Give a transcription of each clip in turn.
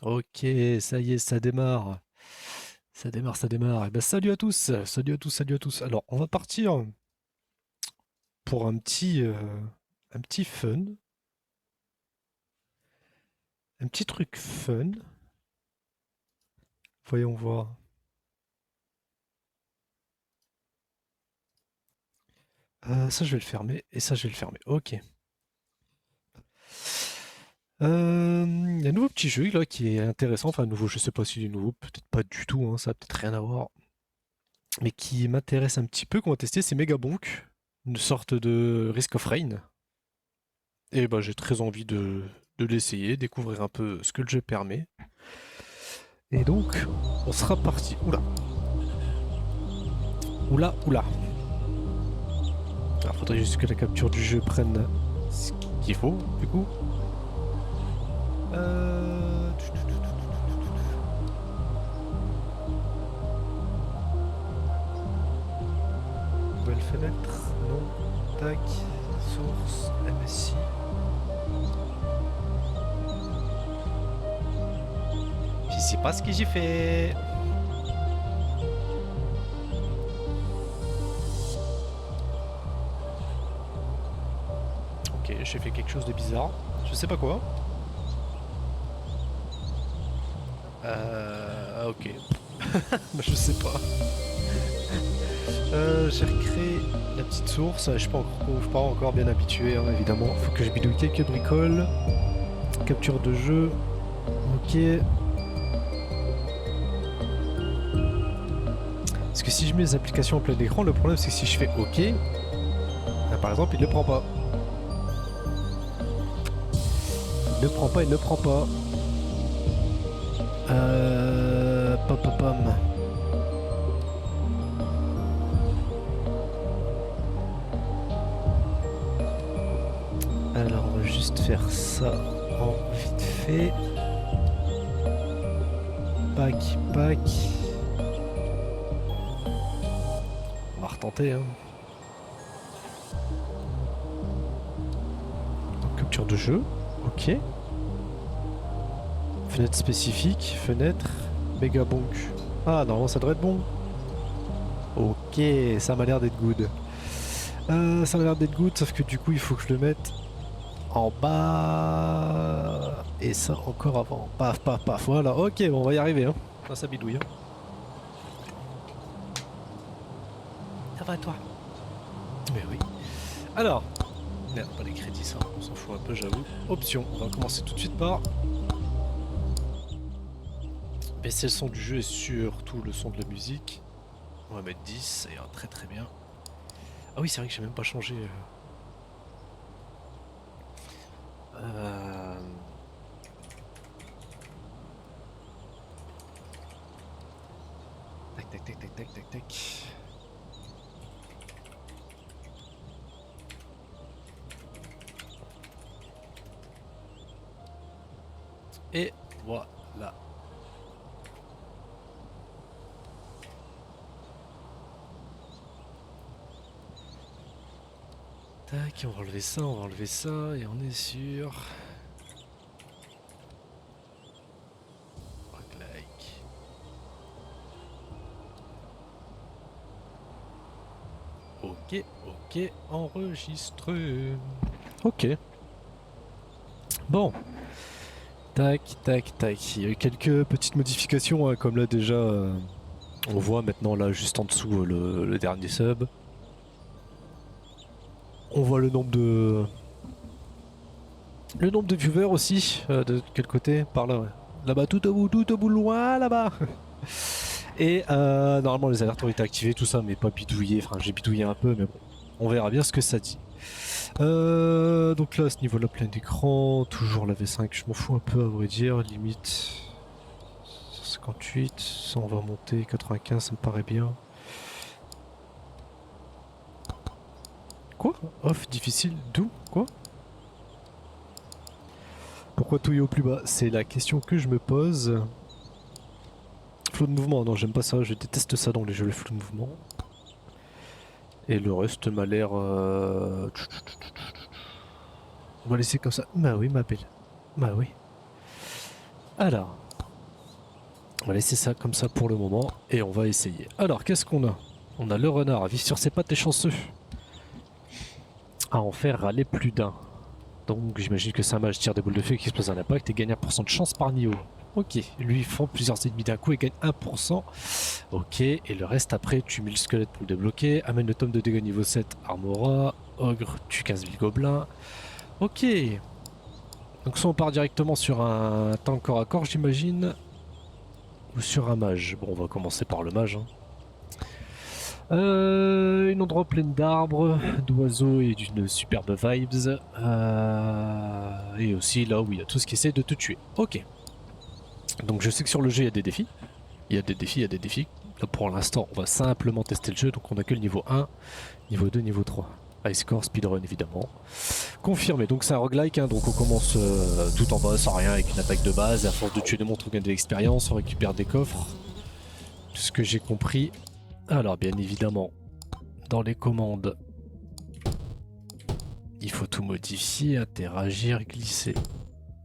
Ok, ça y est, ça démarre. Ça démarre, ça démarre. Eh ben, salut à tous, salut à tous, salut à tous. Alors, on va partir pour un petit fun, un petit truc fun. Voyons voir. Ça, je vais le fermer et ça, je vais le fermer. Ok. Il y a un nouveau petit jeu là qui est intéressant. Enfin, nouveau, je sais pas s'il est nouveau, peut-être pas du tout, hein, ça a peut-être rien à voir. Mais qui m'intéresse un petit peu, qu'on va tester, c'est Megabonk, une sorte de Risk of Rain. Et bah, j'ai très envie de l'essayer, découvrir un peu ce que le jeu permet. Et donc, on sera parti. Oula, oula, oula. Alors, faudrait juste que la capture du jeu prenne ce qu'il faut, du coup. Euh... Nouvelle fenêtre, non, tac, source, MSI. Je sais pas ce que j'ai fait. Ok, j'ai fait quelque chose de bizarre. Je sais pas quoi. Ok. Je sais pas. J'ai recréé la petite source. Je suis pas encore bien habitué, hein, évidemment. Faut que je bidouille quelques bricoles. Capture de jeu. Ok. Parce que si je mets les applications en plein écran, le problème c'est que si je fais OK, là, par exemple, il ne le prend pas. Il ne le prend pas, il ne le prend pas. Pam pam pam. Alors, on va juste faire ça en vite fait. Pack, pack. On va retenter, hein. Capture de jeu. Ok. Fenêtre spécifique. Fenêtre. Megabonk. Ah, normalement, ça devrait être bon. Ok, ça m'a l'air d'être good. Ça m'a l'air d'être good, sauf que du coup, il faut que je le mette en bas. Et ça encore avant. Paf, paf, paf. Voilà, ok, bon, on va y arriver. Hein. Ça bidouille. Hein. Ça va, toi? Mais oui. Alors, merde, pas les crédits, ça. On s'en fout un peu, j'avoue. Option. On va commencer tout de suite par baisser le son du jeu et surtout le son de la musique. On va mettre 10, ça ira très très bien. Ah oui, c'est vrai que j'ai même pas changé. Euh... Tac, tac, tac, tac, tac, tac, tac. Et voilà. Tac, on va enlever ça, on va enlever ça, et on est sur... Like. Ok, ok, enregistré. Ok. Bon. Tac, tac, tac. Il y a eu quelques petites modifications, hein, comme là déjà, on voit maintenant là juste en dessous le dernier sub. On voit le nombre de... Le nombre de viewers aussi, de quel côté? Par là, ouais. Là-bas, tout au bout, loin, là-bas. Et normalement, les alertes ont été activées, tout ça, mais pas bidouillé. Enfin, j'ai bidouillé un peu, mais bon, on verra bien ce que ça dit. Donc là, à ce niveau-là, plein d'écran, toujours la V5, je m'en fous un peu, à vrai dire. Limite 158, ça on va monter, 95, ça me paraît bien. Quoi? Off, difficile, d'où? Quoi? Pourquoi touiller au plus bas? C'est la question que je me pose. Flot de mouvement, non j'aime pas ça, je déteste ça dans les jeux, le flot de mouvement. Et le reste m'a l'air... On va laisser comme ça. Bah oui ma belle. Bah oui. Alors. On va laisser ça comme ça pour le moment et on va essayer. Alors qu'est-ce qu'on a? On a le renard, vif sur ses pattes et chanceux. À en faire râler plus d'un. Donc j'imagine que c'est un mage tire des boules de feu qui explose un impact et gagne 1% de chance par niveau. Ok, lui il fend plusieurs ennemis d'un coup et gagne 1%. Ok, et le reste après, tu mets le squelette pour le débloquer, amène le tome de dégâts niveau 7, Armora, ogre, tue 15 000 gobelins. Ok. Donc soit on part directement sur un tank corps à corps j'imagine, ou sur un mage. Bon on va commencer par le mage. Hein. Une endroit plein d'arbres, d'oiseaux et d'une superbe vibes. Et aussi là où il y a tout ce qui essaie de te tuer. Ok. Donc je sais que sur le jeu il y a des défis. Il y a des défis. Là pour l'instant on va simplement tester le jeu. Donc on a que le niveau 1, niveau 2, niveau 3. High score, speedrun évidemment. Confirmé, donc c'est un roguelike, hein, donc on commence tout en bas sans rien avec une attaque de base. Et à force de tuer des monstres on gagne de l'expérience, on récupère des coffres. Tout ce que j'ai compris. Alors bien évidemment, dans les commandes, il faut tout modifier, interagir, glisser.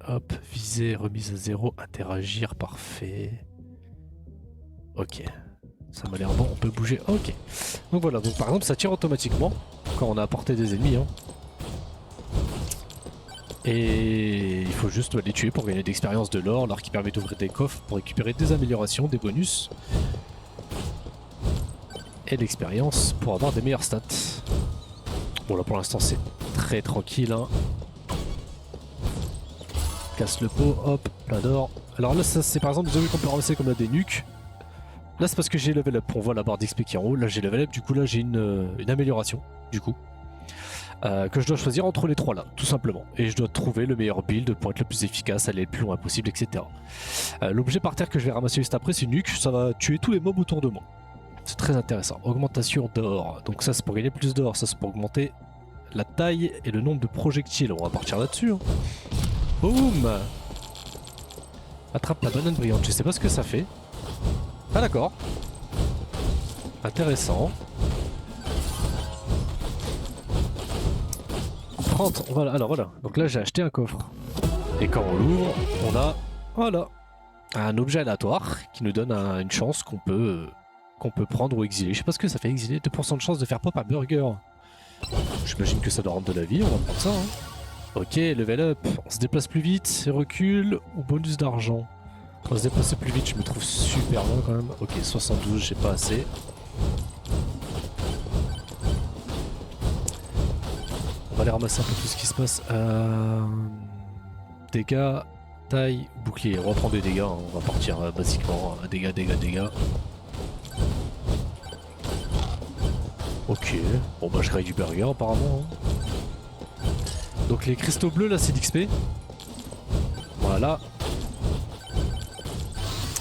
Hop, viser, remise à 0, interagir, parfait. Ok, ça m'a l'air bon, on peut bouger, ok. Donc voilà, donc par exemple ça tire automatiquement quand on a apporté des ennemis. Hein. Et il faut juste les tuer pour gagner de l'expérience, de l'or, l'or qui permet d'ouvrir des coffres pour récupérer des améliorations, des bonus. Et l'expérience pour avoir des meilleures stats. Bon là pour l'instant c'est très tranquille hein. Casse le pot, hop, plein d'or. Alors là ça c'est par exemple des objets qu'on peut ramasser comme là des nuques. Là c'est parce que j'ai level up, on voit la barre d'XP qui est en haut, là j'ai level up, du coup là j'ai une amélioration du coup. Que je dois choisir entre les trois là, tout simplement. Et je dois trouver le meilleur build pour être le plus efficace, aller le plus loin possible, etc. L'objet par terre que je vais ramasser juste après c'est une nuque, ça va tuer tous les mobs autour de moi. C'est très intéressant. Augmentation d'or. Donc ça c'est pour gagner plus d'or, ça c'est pour augmenter la taille et le nombre de projectiles. On va partir là-dessus. Hein. Boum. Attrape la banane brillante. Je sais pas ce que ça fait. Ah d'accord. Intéressant. 30. Voilà. Alors voilà. Donc là j'ai acheté un coffre. Et quand on l'ouvre, on a voilà un objet aléatoire qui nous donne une chance qu'on peut prendre ou exiler. Je sais pas ce que ça fait exiler. 2% de chance de faire pop un burger. J'imagine que ça doit rendre de la vie, on va prendre ça. Hein. Ok, level up. On se déplace plus vite, recul ou bonus d'argent. On va se déplacer plus vite, je me trouve super loin quand même. Ok, 72, j'ai pas assez. On va aller ramasser un peu tout ce qui se passe. Dégâts, taille, bouclier. On reprend des dégâts, hein. On va partir basiquement. Dégâts. Ok, bon bah je crée du burger apparemment. Hein. Donc les cristaux bleus là c'est d'XP. Voilà.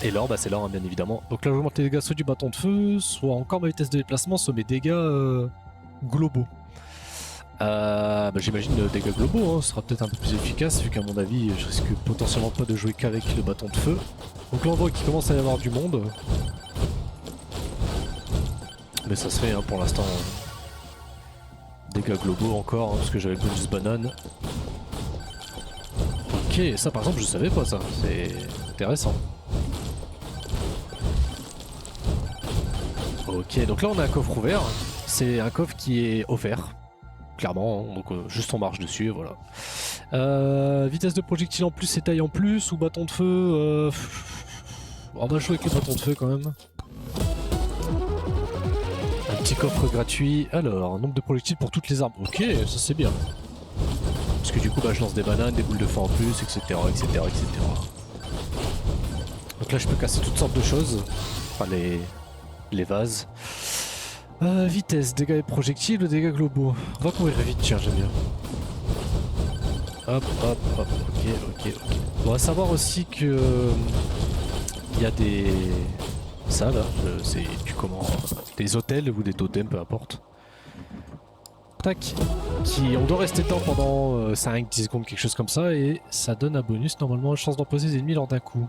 Et l'or, bah c'est l'or hein, bien évidemment. Donc là j'augmente les dégâts soit du bâton de feu, soit encore ma vitesse de déplacement, soit mes dégâts globaux. Bah, j'imagine dégâts globaux, hein, sera peut-être un peu plus efficace vu qu'à mon avis je risque potentiellement pas de jouer qu'avec le bâton de feu. Donc là on voit qu'il commence à y avoir du monde. Mais ça se fait hein, pour l'instant. Dégâts globaux encore, hein, parce que j'avais le bonus banane. Ok, ça par exemple je savais pas ça, c'est intéressant. Ok, donc là on a un coffre ouvert, c'est un coffre qui est offert, clairement, hein, donc juste on marche dessus, voilà. Vitesse de projectile en plus et taille en plus, ou bâton de feu, on va jouer avec le bâton de feu quand même. Petit coffre gratuit. Alors, nombre de projectiles pour toutes les armes. Ok, ça c'est bien. Parce que du coup, bah, je lance des bananes, des boules de feu en plus, etc., etc., etc. Donc là, je peux casser toutes sortes de choses. Enfin, les vases. Vitesse, dégâts et projectiles, dégâts globaux. On va courir vite, tiens, j'aime bien. Hop. Ok. On va savoir aussi que... il y a des... Ça là, c'est du comment, des hôtels ou des totems, peu importe. Tac. On doit rester dedans pendant 5-10 secondes, quelque chose comme ça, et ça donne un bonus, normalement, chance d'emposer des ennemis lors d'un coup.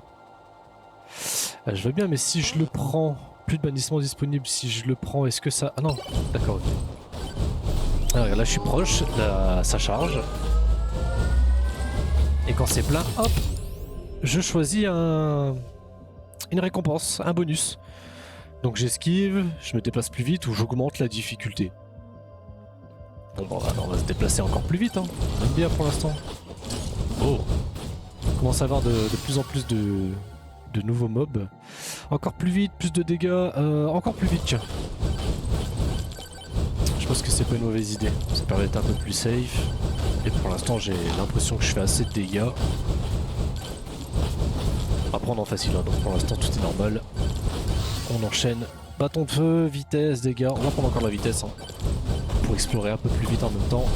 Je veux bien, mais si je le prends, plus de bannissement disponible, si je le prends, est-ce que ça... Ah non, d'accord, ok. Alors là je suis proche, là ça charge. Et quand c'est plein, hop, je choisis une récompense, un bonus. Donc j'esquive, je me déplace plus vite ou j'augmente la difficulté. Bon bah on va se déplacer encore plus vite, hein. On aime bien pour l'instant. Oh, on commence à avoir de plus en plus de nouveaux mobs. Encore plus vite, plus de dégâts, encore plus vite tiens. Je pense que c'est pas une mauvaise idée, ça permet d'être un peu plus safe. Et pour l'instant j'ai l'impression que je fais assez de dégâts. On va prendre en facile, hein, donc pour l'instant tout est normal. On enchaîne, bâton de feu, vitesse, dégâts, on va prendre encore la vitesse hein, pour explorer un peu plus vite en même temps.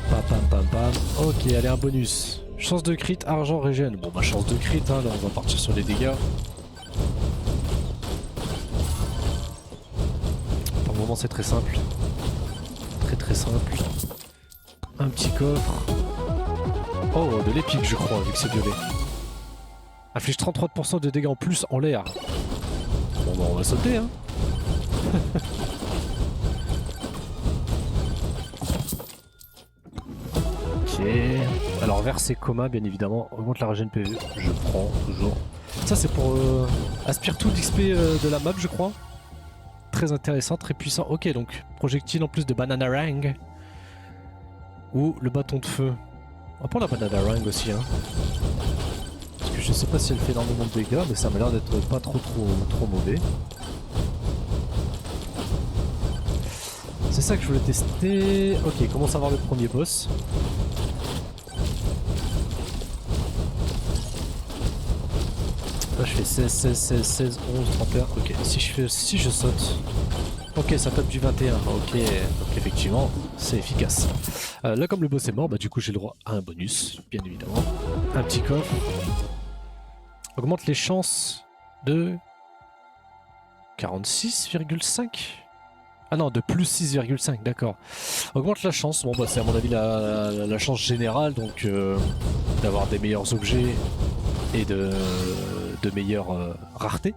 Pam pam pam pam, ok allez un bonus. Chance de crit, argent, régène. Bon bah chance de crit, hein, là on va partir sur les dégâts. Pour le moment c'est très simple. Très simple. Un petit coffre. Oh de l'épique je crois vu que c'est violet. Inflige 33% de dégâts en plus en l'air. Bon bah on va sauter hein. Ok. Alors verser coma bien évidemment. Augmente la régène PV. Je prends toujours. Ça c'est pour aspire tout l'XP de la map je crois. Très intéressant, très puissant. Ok donc projectile en plus de Bananarang. Ou le bâton de feu. On va prendre la Bananarang aussi hein. Parce que je sais pas si elle fait énormément de dégâts mais ça m'a l'air d'être pas trop mauvais. C'est ça que je voulais tester. Ok, commence à voir le premier boss. Là je fais 16, 11, 31. Ok, si je saute. Ok, ça tape du 21. Ok, donc effectivement, c'est efficace. Là comme le boss est mort, bah du coup j'ai le droit à un bonus, bien évidemment. Un petit coffre. Augmente les chances de 46,5. Ah non, de plus 6,5, d'accord. Augmente la chance, bon bah c'est à mon avis la chance générale, donc d'avoir des meilleurs objets et de meilleures raretés.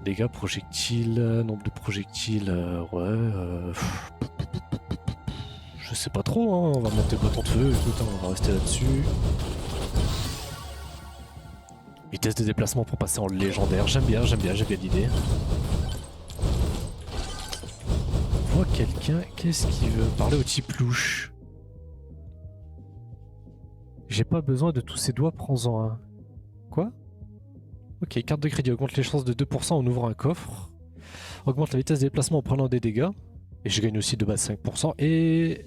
Dégâts, projectiles, nombre de projectiles, je sais pas trop, hein. On va monter le bâton de feu, écoute, hein, on va rester là-dessus. Vitesse de déplacement pour passer en légendaire, j'aime bien l'idée. Je vois quelqu'un, qu'est-ce qu'il veut? Parler au type louche. J'ai pas besoin de tous ces doigts, prends-en un. Quoi? Ok, carte de crédit, augmente les chances de 2% en ouvrant un coffre. Augmente la vitesse de déplacement en prenant des dégâts. Et je gagne aussi de base 5%. Et...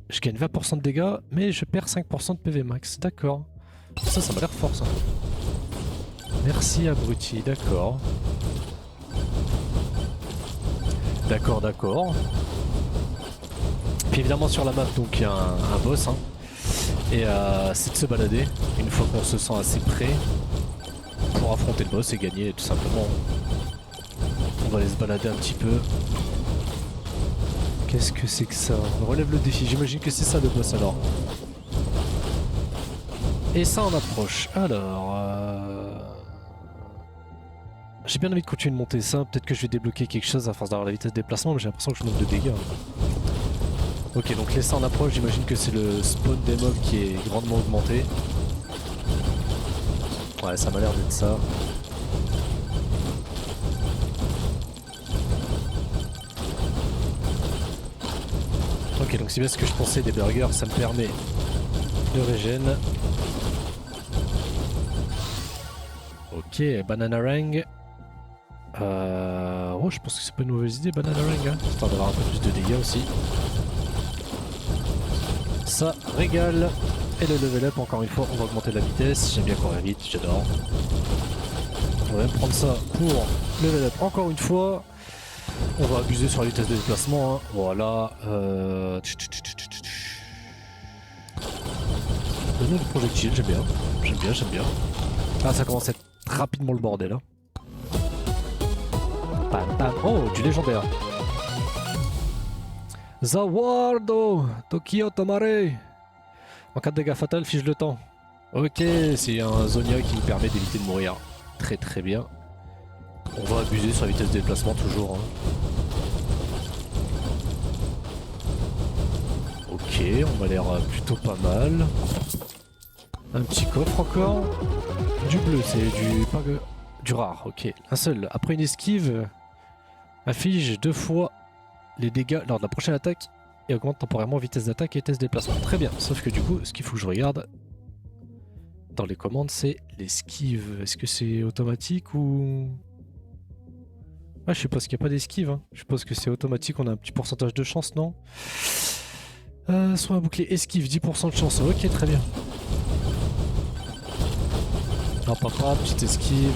je gagne 20% de dégâts, mais je perds 5% de PV max. D'accord. Ça m'a l'air fort ça. Merci abruti, d'accord. D'accord. Puis évidemment sur la map, donc il y a un boss. Hein. Et c'est de se balader une fois qu'on se sent assez près pour affronter le boss et gagner tout simplement. On va aller se balader un petit peu. Qu'est-ce que c'est que ça? On relève le défi, j'imagine que c'est ça le boss alors. Et ça on approche. Alors... j'ai bien envie de continuer de monter ça, peut-être que je vais débloquer quelque chose à force d'avoir la vitesse de déplacement, mais j'ai l'impression que je manque de dégâts. Ok, donc les ça en approche, j'imagine que c'est le spawn des mobs qui est grandement augmenté. Ouais, ça m'a l'air d'être ça. Ok, donc c'est bien ce que je pensais des burgers, ça me permet de régène. Ok, Bananarang. Oh, je pense que c'est pas une mauvaise idée, Bananarang, hein, histoire d'avoir un peu plus de dégâts aussi. Ça régale. Et le level up, encore une fois, on va augmenter la vitesse. J'aime bien courir vite, j'adore. On va même prendre ça pour level up encore une fois. On va abuser sur la vitesse de déplacement. Hein. Voilà. Le nom du projectile, j'aime bien. J'aime bien. Ah, ça commence à être rapidement le bordel. Hein. Bam, bam. Oh, du légendaire. Zawardo Tokyo Tomare. En cas de dégâts fatal, fige le temps. Ok, c'est un Zonia qui me permet d'éviter de mourir. Très bien. On va abuser sur la vitesse de déplacement toujours. Hein. Ok, on m'a l'air plutôt pas mal. Un petit coffre encore. Du bleu, c'est du rare, ok. Un seul. Après une esquive, affiche 2 fois les dégâts lors de la prochaine attaque et augmente temporairement vitesse d'attaque et vitesse de déplacement. Très bien, sauf que du coup, ce qu'il faut que je regarde dans les commandes, c'est l'esquive. Est-ce que c'est automatique ou... Ah, je suppose qu'il n'y a pas d'esquive. Hein. Je suppose que c'est automatique, on a un petit pourcentage de chance, non? Soit un bouclier esquive, 10% de chance. Ok, très bien. Non, papa, petite esquive.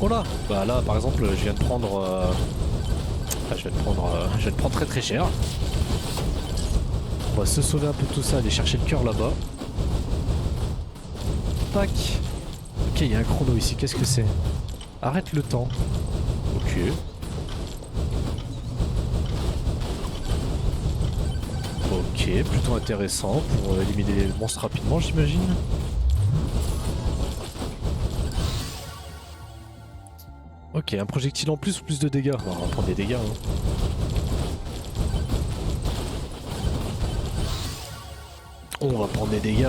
Oh là! Bah là, par exemple, je viens de prendre... je viens de prendre très très cher. On va se sauver un peu de tout ça, aller chercher le cœur là-bas. Tac. Ok, il y a un chrono ici, qu'est-ce que c'est? Arrête le temps. Ok. Ok, plutôt intéressant pour éliminer les monstres rapidement, j'imagine. Ok, un projectile en plus ou plus de dégâts? Bon, on va prendre des dégâts. Hein. On va prendre des dégâts.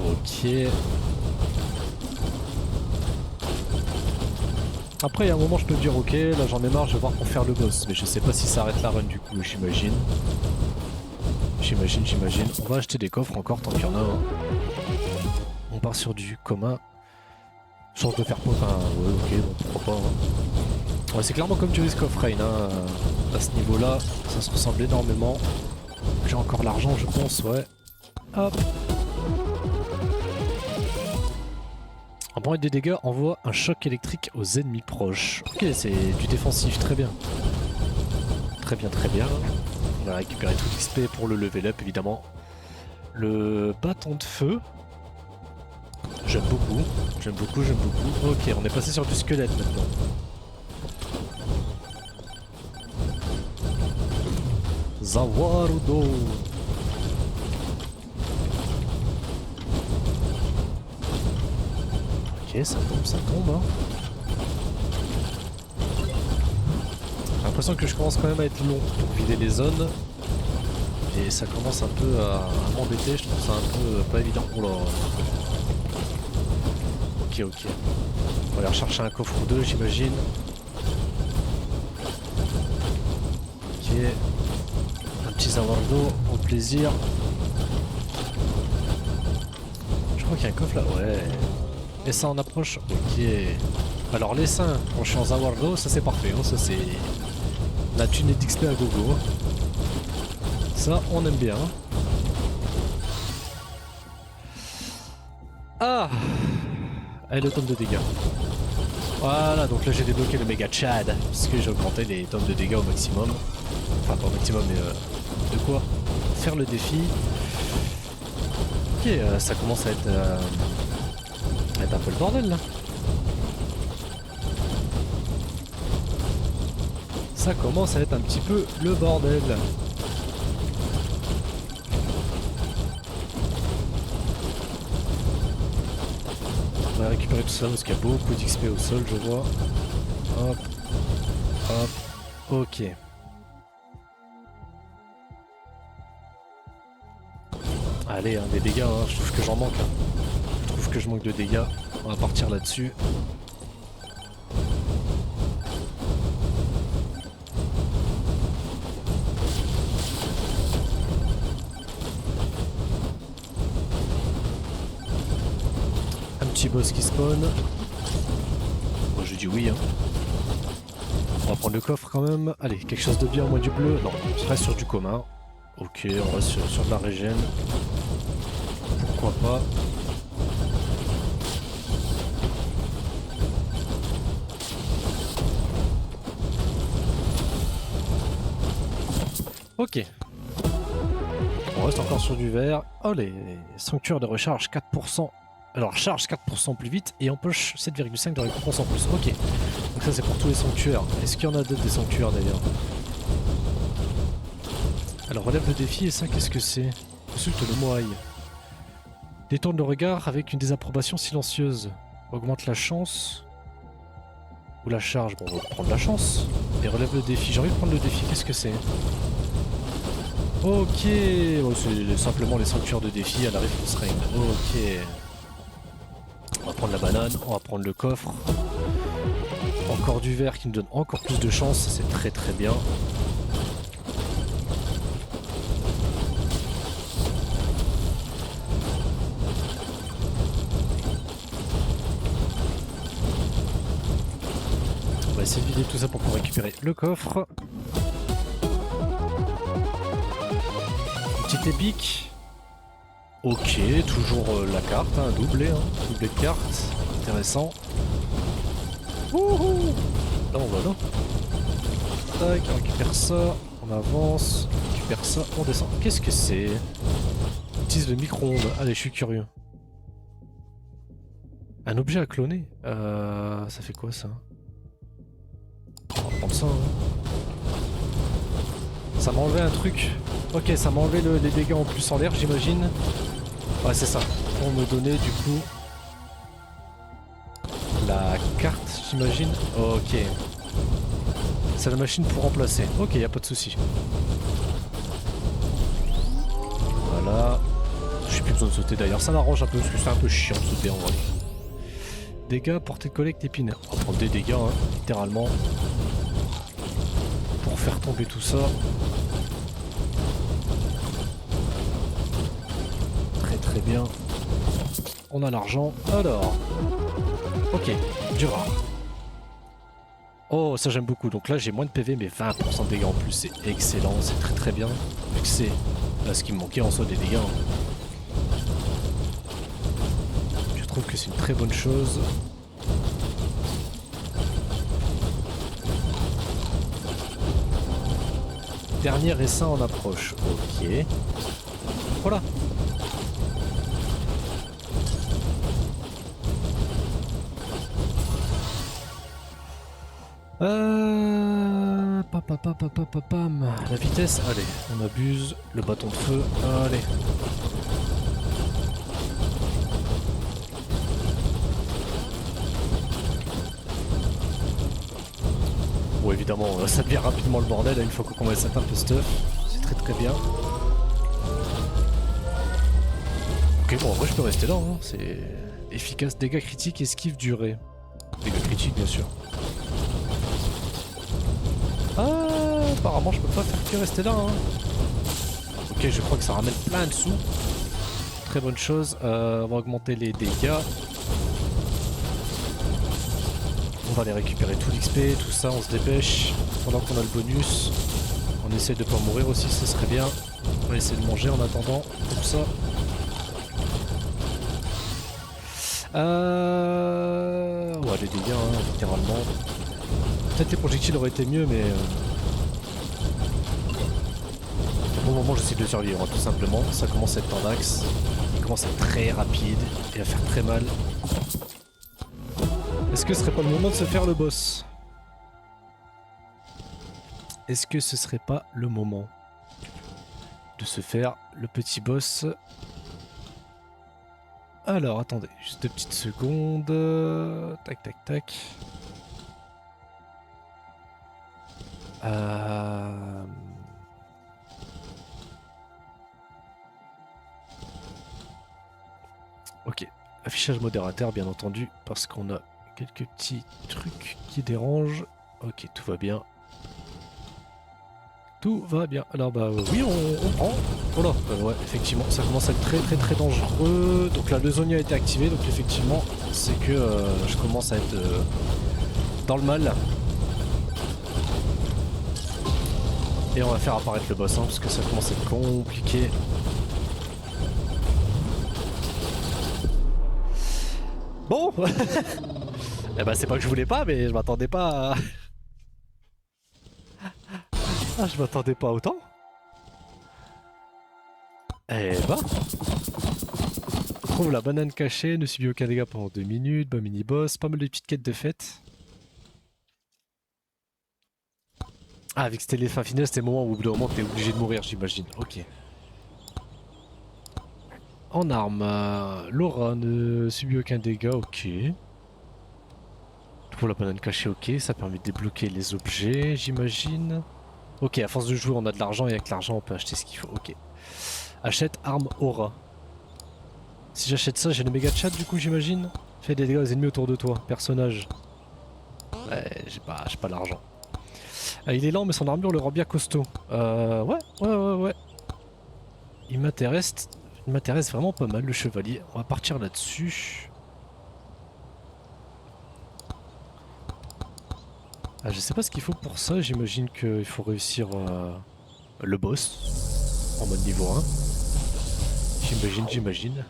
Ok. Après, il y a un moment, je peux me dire, ok, là j'en ai marre, je vais voir pour faire le boss. Mais je sais pas si ça arrête la run du coup, j'imagine. J'imagine. On va acheter des coffres encore, tant qu'il y en a. Hein. On part sur du commun. Chance de faire pot. Enfin, ouais, ok, bon, pourquoi pas. Hein. Ouais, c'est clairement comme du Risk of Rain. Hein. À ce niveau-là, ça se ressemble énormément. J'ai encore l'argent, je pense, ouais. Hop. En prenant des dégâts, envoie un choc électrique aux ennemis proches. Ok, c'est du défensif, très bien. Très bien. On va récupérer tout l'XP pour le level up, évidemment. Le bâton de feu. J'aime beaucoup. Ok, on est passé sur du squelette maintenant. Zawarudo. Ok, ça tombe. Hein. J'ai l'impression que je commence quand même à être long pour vider les zones. Et ça commence un peu à m'embêter, je trouve ça un peu pas évident. Oula. Ok. On va aller rechercher un coffre ou deux, j'imagine. Ok. Un petit Zawardo, au plaisir. Je crois qu'il y a un coffre là, ouais. Et ça en approche, ok. Alors les seins, quand je suis en Zawardo, ça c'est parfait, hein. Ça c'est la thune et d'XP à gogo. Ça, on aime bien. Ah! Et le tome de dégâts. Voilà, donc là j'ai débloqué le méga Chad, parce que j'ai augmenté les tomes de dégâts au maximum. Enfin, pas au maximum, mais de quoi faire le défi. Ok, ça commence à être un peu le bordel là. Ça commence à être un petit peu le bordel. On va récupérer tout ça parce qu'il y a beaucoup d'XP au sol, je vois. Hop. Ok. Allez, hein, des dégâts, hein. Je trouve que j'en manque. Hein. Je trouve que je manque de dégâts. On va partir là-dessus. Petit boss qui spawn. Moi je dis oui. Hein. On va prendre le coffre quand même. Allez, quelque chose de bien au moins du bleu. Non, on reste sur du commun. Ok, on reste sur de la régène. Pourquoi pas. Ok. On reste encore sur du vert. Oh, les sanctuaires de recharge 4%. Alors charge 4% plus vite et empoche 7,5 de récompense en plus. Ok. Donc ça c'est pour tous les sanctuaires. Est-ce qu'il y en a d'autres des sanctuaires d'ailleurs? Alors relève le défi et ça qu'est-ce que c'est? Consulte le moaï. Détourne le regard avec une désapprobation silencieuse. Augmente la chance. Ou la charge. Bon, on va prendre la chance. Et relève le défi. J'ai envie de prendre le défi. Qu'est-ce que c'est? Ok. Oh, c'est simplement les sanctuaires de défi à la Reflex Rain. Ok. On va prendre la banane. On va prendre le coffre. Encore du verre qui nous donne encore plus de chance. C'est très très bien. On va essayer de vider tout ça pour pouvoir récupérer le coffre. Une petite épique. Ok, toujours la carte, un doublé, doublé de carte. Intéressant. Wouhou! Là on va là. Tac, on récupère ça, on avance, on récupère ça, on descend. Qu'est-ce que c'est? Utilise le micro-ondes. Allez, je suis curieux. Un objet à cloner. Ça fait quoi ça? On va prendre ça. Ça m'a enlevé un truc. Ok, ça m'a enlevé les dégâts en plus en l'air, j'imagine. Ouais, c'est ça. Pour me donner du coup la carte, j'imagine. Ok. C'est la machine pour remplacer. Ok, y a pas de souci. Voilà. J'ai plus besoin de sauter d'ailleurs. Ça m'arrange un peu parce que c'est un peu chiant de sauter en vrai. Dégâts, portée de collecte épine. On va prendre des dégâts, littéralement. Pour faire tomber tout ça. Très très bien. On a l'argent. Alors. Ok, du rare. Oh, ça j'aime beaucoup. Donc là j'ai moins de PV mais 20% de dégâts en plus. C'est excellent, c'est très très bien. Vu que c'est là ce qui me manquait en soi des dégâts. Je trouve que c'est une très bonne chose. Dernier essaim en approche. Ok. Voilà. Pam. La vitesse, allez, on abuse. Le bâton de feu, allez. Bon, évidemment, ça devient rapidement le bordel une fois qu'on commence à faire un peu stuff. C'est très très bien. Ok, bon, en vrai, je peux rester là. C'est efficace. Dégâts critiques, esquive, durée. Dégâts critiques, bien sûr. Ah, apparemment je peux pas faire que rester là. Ok, je crois que ça ramène plein de sous. Très bonne chose. On va augmenter les dégâts. On va aller récupérer tout l'XP, tout ça, on se dépêche. Pendant qu'on a le bonus, on essaie de pas mourir aussi, ce serait bien. On va essayer de manger en attendant, comme ça. Ouais, les dégâts, littéralement. Peut-être les projectiles auraient été mieux, mais... Pour le moment, j'essaie de survivre, tout simplement. Ça commence à être en axe. Il commence à être très rapide et à faire très mal. Est-ce que ce serait pas le moment de se faire le boss? Est-ce que ce serait pas le moment de se faire le petit boss? Alors, attendez, juste 2 petites secondes. Tac, tac, tac. Ok, affichage modérateur bien entendu, parce qu'on a quelques petits trucs qui dérangent. Ok, tout va bien. Tout va bien. Alors bah oui, on prend. Voilà, ouais, effectivement, ça commence à être très très très dangereux. Donc là, le zonia a été activé, donc effectivement, c'est que je commence à être dans le mal. Et on va faire apparaître le boss, parce que ça commence à être compliqué. Bon. Eh ben c'est pas que je voulais pas, mais je m'attendais pas à... Ah, je m'attendais pas à autant. Eh ben... Trouve la banane cachée, ne subit aucun dégât pendant 2 minutes, bon mini-boss, pas mal de petites quêtes de fête. Ah, avec c'était les fins finales, c'était le moment où au bout d'un moment t'es obligé de mourir, j'imagine. Ok. En armes, Laura ne subit aucun dégât, ok. Trouve la banane cachée, ok. Ça permet de débloquer les objets, j'imagine. Ok, à force de jouer, on a de l'argent et avec l'argent, on peut acheter ce qu'il faut, ok. Achète arme aura. Si j'achète ça, j'ai le méga chat du coup, j'imagine. Fais des dégâts aux ennemis autour de toi, personnage. Ouais, j'ai pas l'argent. Ah, il est lent, mais son armure le rend bien costaud. Ouais. Il m'intéresse vraiment pas mal, le chevalier. On va partir là-dessus. Ah, je sais pas ce qu'il faut pour ça, j'imagine qu'il faut réussir le boss en mode niveau 1. J'imagine.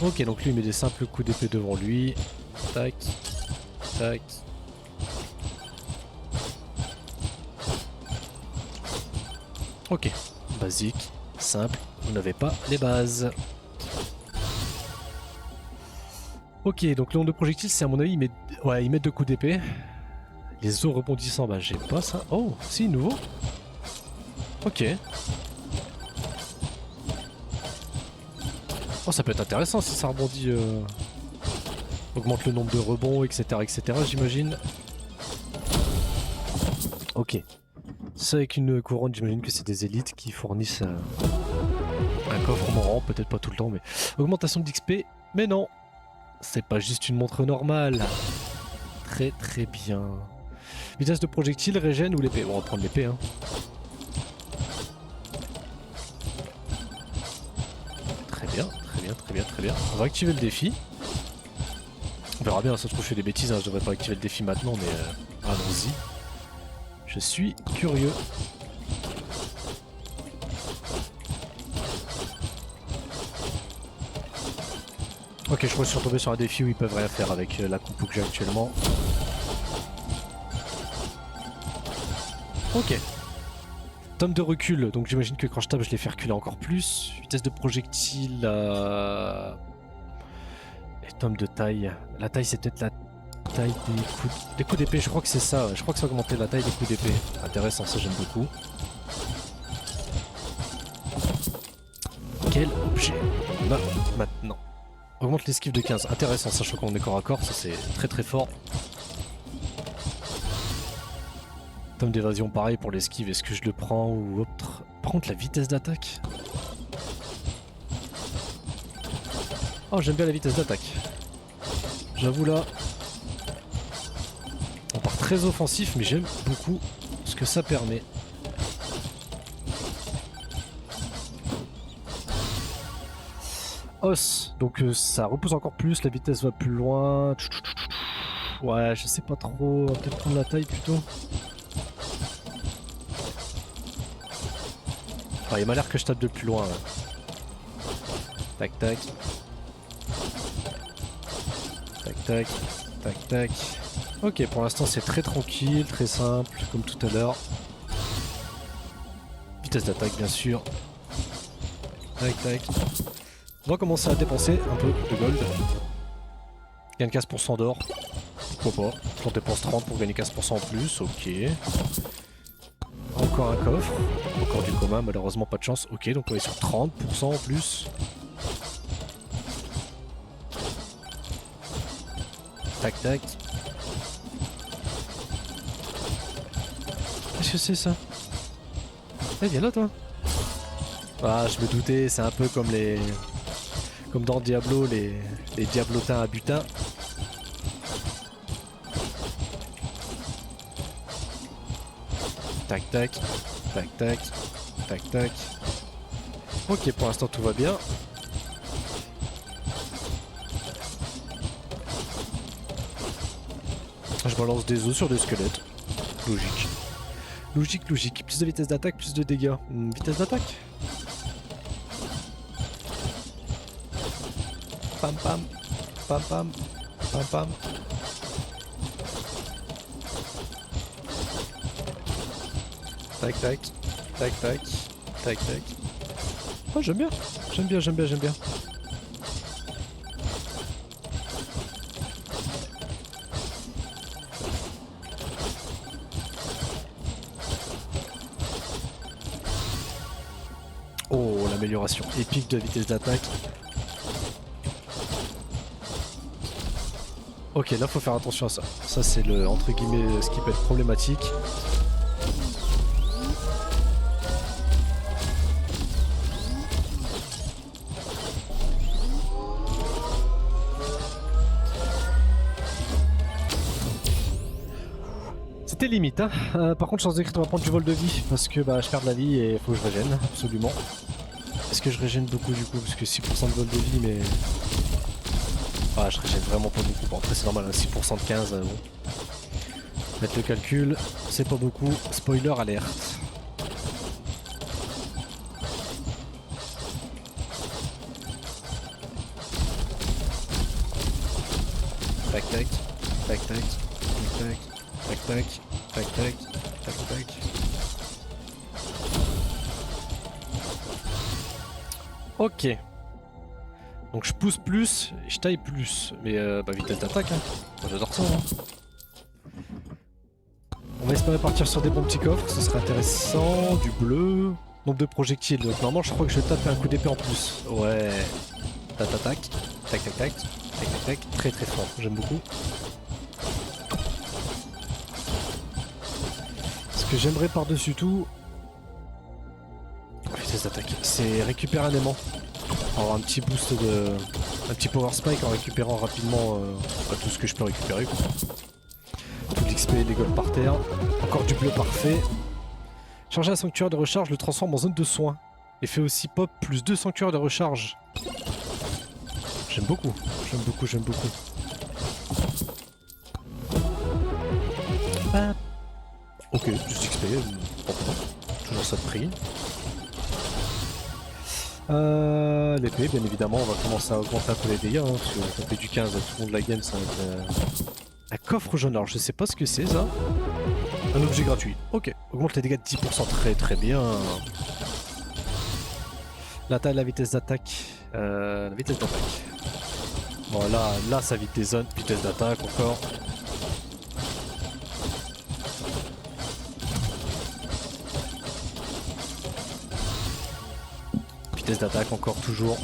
Ok, donc lui il met des simples coups d'épée devant lui. Tac, tac. Ok, basique, simple, vous n'avez pas les bases. Ok, donc le nombre de projectiles, c'est à mon avis, il met 2 coups d'épée. Les os rebondissants, bah j'ai pas ça. Oh, si, nouveau. Ok. Oh, ça peut être intéressant si ça rebondit. Augmente le nombre de rebonds, etc. J'imagine. Ok. Ça avec une couronne, j'imagine que c'est des élites qui fournissent un coffre mourant, peut-être pas tout le temps, mais... Augmentation d'XP, mais non. C'est pas juste une montre normale. Très bien. Vitesse de projectile, régène ou l'épée? Bon, on va prendre l'épée, hein. Très bien. On va activer le défi. On verra bien, ça se trouve je fais des bêtises, hein. Je devrais pas activer le défi maintenant, mais allons-y. Je suis curieux. Ok, je crois que je suis retombé sur un défi où ils peuvent rien faire avec la compo que j'ai actuellement. Ok. Tome de recul, donc j'imagine que quand je tape je les fais reculer encore plus. Vitesse de projectile... Et tome de taille. La taille c'est peut-être la taille des coups d'épée, je crois que c'est ça. Je crois que ça augmentait la taille des coups d'épée. Intéressant, ça j'aime beaucoup. Quel objet on a maintenant? Augmente l'esquive de 15. Intéressant, sachant qu'on est corps à corps, ça c'est très fort. Tome d'évasion pareil pour l'esquive, est-ce que je le prends ou autre? Par contre la vitesse d'attaque. Oh, j'aime bien la vitesse d'attaque. J'avoue là. On part très offensif mais j'aime beaucoup ce que ça permet. Os, donc ça repousse encore plus, la vitesse va plus loin. Ouais, je sais pas trop, on va peut-être prendre la taille plutôt. Ah, il m'a l'air que je tape de plus loin là. Tac tac. Tac. Ok, pour l'instant c'est très tranquille, très simple, comme tout à l'heure. Vitesse d'attaque bien sûr. Tac. On va commencer à dépenser un peu de gold. Gagne 15% d'or. Pourquoi pas. J'en dépense 30 pour gagner 15% en plus, ok. Encore un coffre. Encore du commun, malheureusement pas de chance. Ok, donc on est sur 30% en plus. Tac. Qu'est-ce que c'est ça? Eh, viens là toi. Ah, je me doutais, c'est un peu comme les... Comme dans Diablo, les diablotins à butin. Tac. Ok, pour l'instant tout va bien. Je balance des os sur des squelettes. Logique. Plus de vitesse d'attaque, plus de dégâts. Vitesse d'attaque. Pam. Tac. Oh, j'aime bien. amélioration épique de vitesse d'attaque. Ok, là faut faire attention à ça. Ça c'est le entre guillemets ce qui peut être problématique. C'était limite hein. Par contre chance d'écrire on va prendre du vol de vie parce que bah je perds de la vie et faut que je régène absolument. Est-ce que je régène beaucoup du coup parce que 6% de vol de vie mais... Ah je régène vraiment pas beaucoup. Bon après c'est normal, hein, 6% de 15 bon. Mettre le calcul, c'est pas beaucoup. Spoiler alerte. Tac tac, tac tac, tac tac. Tac tac, tac tac, tac tac. Ok. Donc je pousse plus, je taille plus. Mais bah vitesse d'attaque hein. Moi j'adore ça hein. On va espérer partir sur des bons petits coffres, ce serait intéressant. Du bleu. Nombre de projectiles. Donc normalement je crois que je tape un coup d'épée en plus. Ouais. Tac tac tac. Tac tac tac. Tac tac tac. Très très fort. J'aime beaucoup. Ce que j'aimerais par-dessus tout, vitesse d'attaque, c'est récupérer un aimant. Avoir un petit boost de... un petit power spike en récupérant rapidement tout ce que je peux récupérer. Quoi. Tout l'XP, les golds par terre. Encore du bleu parfait. Charger un sanctuaire de recharge le transforme en zone de soins. Et fait aussi pop plus 2 sanctuaires de recharge. J'aime beaucoup, j'aime beaucoup, j'aime beaucoup. Ok, juste XP, toujours ça de prix. L'épée, bien évidemment, on va commencer à augmenter un peu les dégâts, hein, parce que taper du 15 à tout le long de la game, ça va être... Un coffre jaune, alors je sais pas ce que c'est ça. Un objet gratuit, ok. Augmente les dégâts de 10%, très très bien. La taille, la vitesse d'attaque. La vitesse d'attaque. Bon là ça vide des zones, vitesse d'attaque encore. Vitesse d'attaque encore toujours.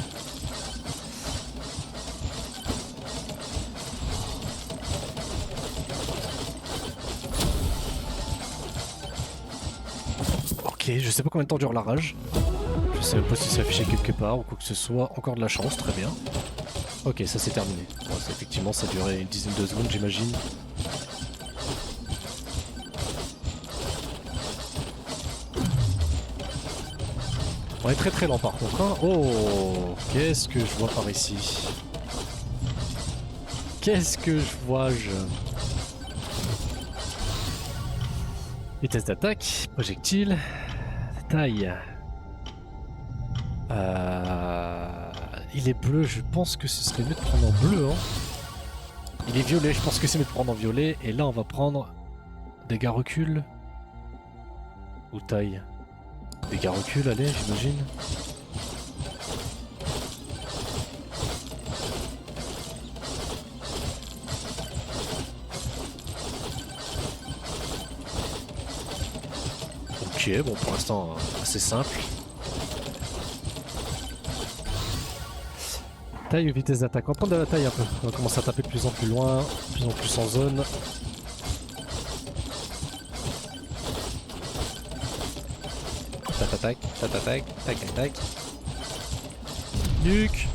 Ok, je sais pas combien de temps dure la rage. Je sais même pas si c'est affiché quelque part ou quoi que ce soit. Encore de la chance, très bien. Ok, ça c'est terminé. Bon, effectivement ça durait une dizaine de secondes j'imagine. On est très très lent par contre hein. Oh, qu'est-ce que je vois par ici? Qu'est-ce que je vois Vitesse d'attaque, projectile, taille. Il est bleu, je pense que ce serait mieux de prendre en bleu hein. Il est violet, je pense que c'est mieux de prendre en violet. Et là on va prendre dégâts recul. Ou taille. Dégâts recul, allez, j'imagine. Ok, bon pour l'instant assez simple. Taille ou vitesse d'attaque, on va prendre de la taille un peu. On va commencer à taper de plus en plus loin, de plus en plus en zone. Tac, tac, tac, tac, tac, tac. Nuke.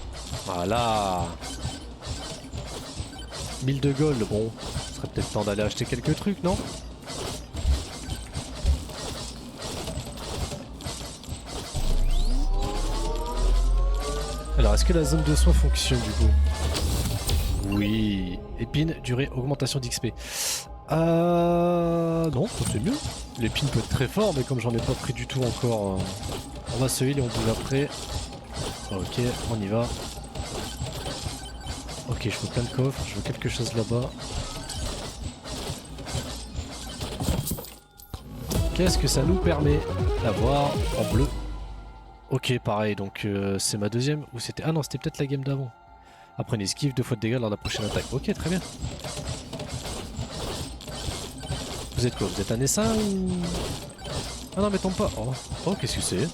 Voilà. 1000 de gold, bon. Ce serait peut-être temps d'aller acheter quelques trucs, non? Alors, est-ce que la zone de soins fonctionne du coup? Oui. Épine, durée, augmentation d'XP. Non, c'est mieux. L'épine peut être très fort, mais comme j'en ai pas pris du tout encore, on va se heal et on bouge après. Ok, on y va. Ok, je veux plein de coffres, je veux quelque chose là-bas. Qu'est-ce que ça nous permet d'avoir en bleu? Ok, pareil, donc c'est ma deuxième, ou c'était... Ah non, c'était peut-être la game d'avant. Après une esquive, 2 fois de dégâts lors de la prochaine attaque. Ok, très bien. Vous êtes quoi? Vous êtes un essaim ou... Ah non mais tombe pas. Oh, oh qu'est-ce que c'est?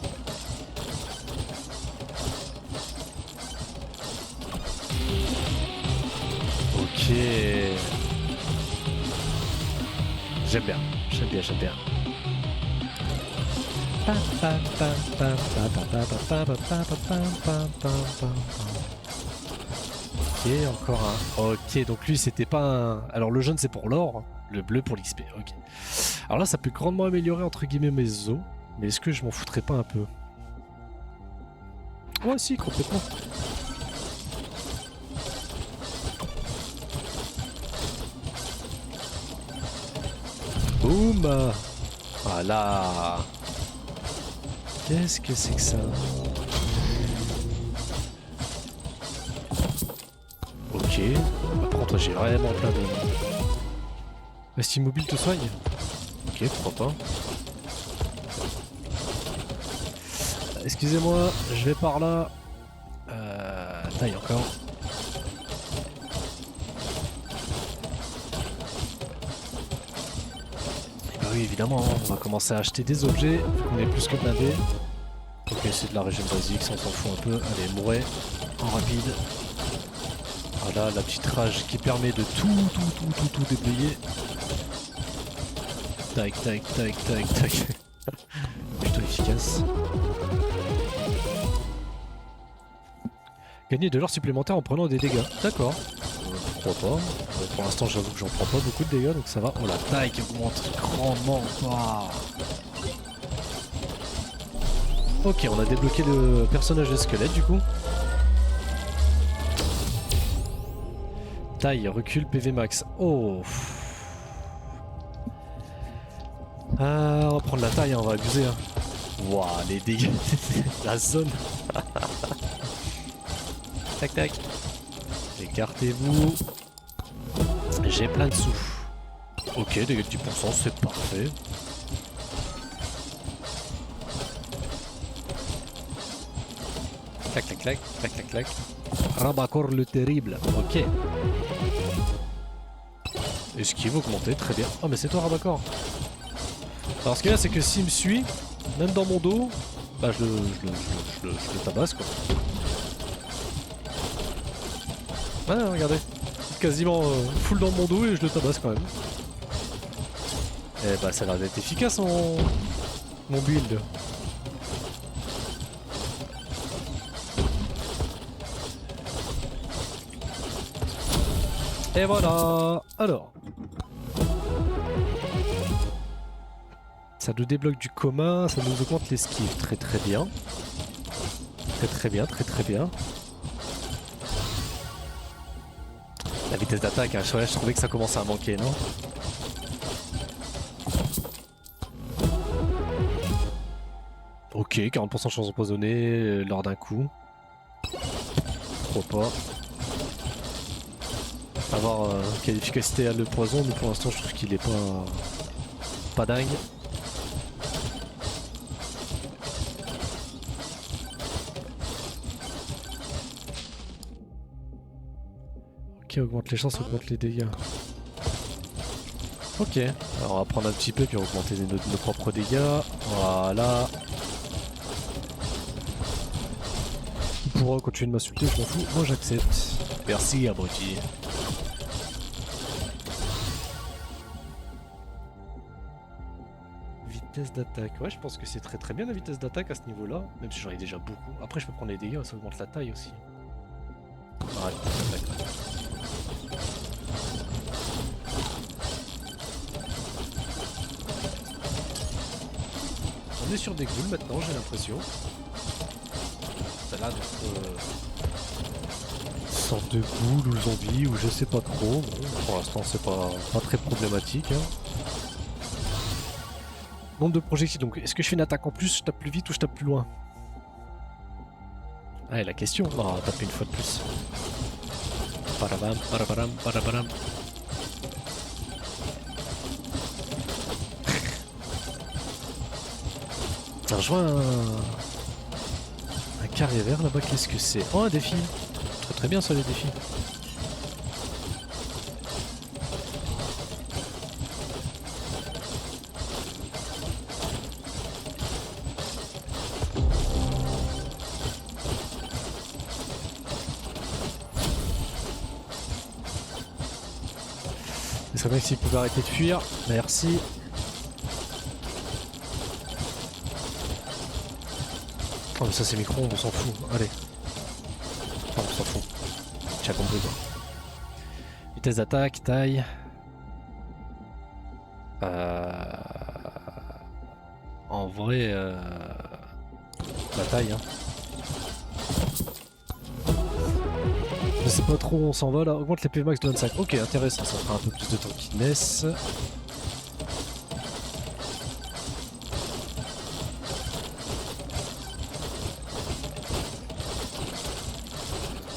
J'aime bien, j'aime bien, j'aime bien. Ok, encore un. Ok, donc lui c'était pas un. Alors le jaune c'est pour l'or, le bleu pour l'XP. Ok. Alors là ça peut grandement améliorer entre guillemets mes os, mais est-ce que je m'en foutrais pas un peu? Ouais, si, complètement. Boum! Voilà! Qu'est-ce que c'est que ça? Ok. Par contre, j'ai vraiment plein de. Reste immobile te soigne? Ok, pourquoi pas. Excusez-moi, je vais par là. Taille encore. Et bah oui, évidemment, on va commencer à acheter des objets, vu qu'on est plus que blindé. Ok, c'est de la région basique, ça on s'en fout un peu. Allez, mourez en rapide. Voilà, la petite rage qui permet de tout déblayer. Tac, tac, tac, tac, tac. Plutôt efficace. Gagner de l'or supplémentaire en prenant des dégâts. D'accord. Pourquoi pas. Bon, pour l'instant, j'avoue que j'en prends pas beaucoup de dégâts, donc ça va. Oh, la taille qui augmente grandement. Wow. Ok, on a débloqué le personnage de squelette du coup. Taille, recul, PV max. Oh. Ah, on va prendre la taille, hein, on va abuser. Hein. Waouh, les dégâts. La zone. Tac, tac. Écartez-vous. J'ai plein de sous. Ok, dégâts de 10%, c'est parfait. Clac, clac, clac, clac, clac, clac. Rabacor le terrible. Ok. Esquive augmenté, très bien. Oh, mais c'est toi, Rabacor. Alors, ce qu'il y a, c'est que s'il me suit, même dans mon dos, bah je le tabasse quoi. Ouais, regardez. Quasiment full dans mon dos et je le tabasse quand même. Et bah, ça a l'air d'être efficace mon build. Et voilà. Alors. Ça nous débloque du commun, ça nous augmente l'esquive. Très très bien. Très très bien, très très bien. La vitesse d'attaque, hein, je trouvais que ça commençait à manquer, non? Ok, 40% de chance empoisonnée lors d'un coup. Pourquoi pas. A voir quelle efficacité a le poison, mais pour l'instant je trouve qu'il est pas dingue. Ok, augmente les chances, augmente les dégâts. Ok, alors on va prendre un petit peu puis on va augmenter nos propres dégâts. Voilà. Il pourra continuer de m'insulter, je m'en fous. Moi j'accepte. Merci abruti. Vitesse d'attaque. Ouais, je pense que c'est très très bien la vitesse d'attaque à ce niveau-là. Même si j'en ai déjà beaucoup. Après je peux prendre les dégâts, ça augmente la taille aussi. Ouais, on est sur des ghouls maintenant, j'ai l'impression. Ça a l'air d'être sorte de ghoul ou zombie ou je sais pas trop. Bon, pour l'instant c'est pas très problématique. Hein. Nombre de projectiles, donc est-ce que je fais une attaque en plus, je tape plus vite ou je tape plus loin? Ah, et la question. Oh, taper une fois de plus. Parabam, parabaram, parabaram. Ça rejoint un carré vert là-bas, qu'est-ce que c'est? Oh, un défi. Très très bien ça les défis. serait bien s'il pouvait arrêter de fuir. Merci. Oh mais ça c'est micro, on s'en fout. Allez. Oh, on s'en fout. Tu as compris quoi. Vitesse d'attaque, taille. En vrai, la taille. Hein. Je sais pas trop où on s'en va là. Augmente l'épée max de 25. Ok, intéressant, ça fera un peu plus de temps qu'ils naissent.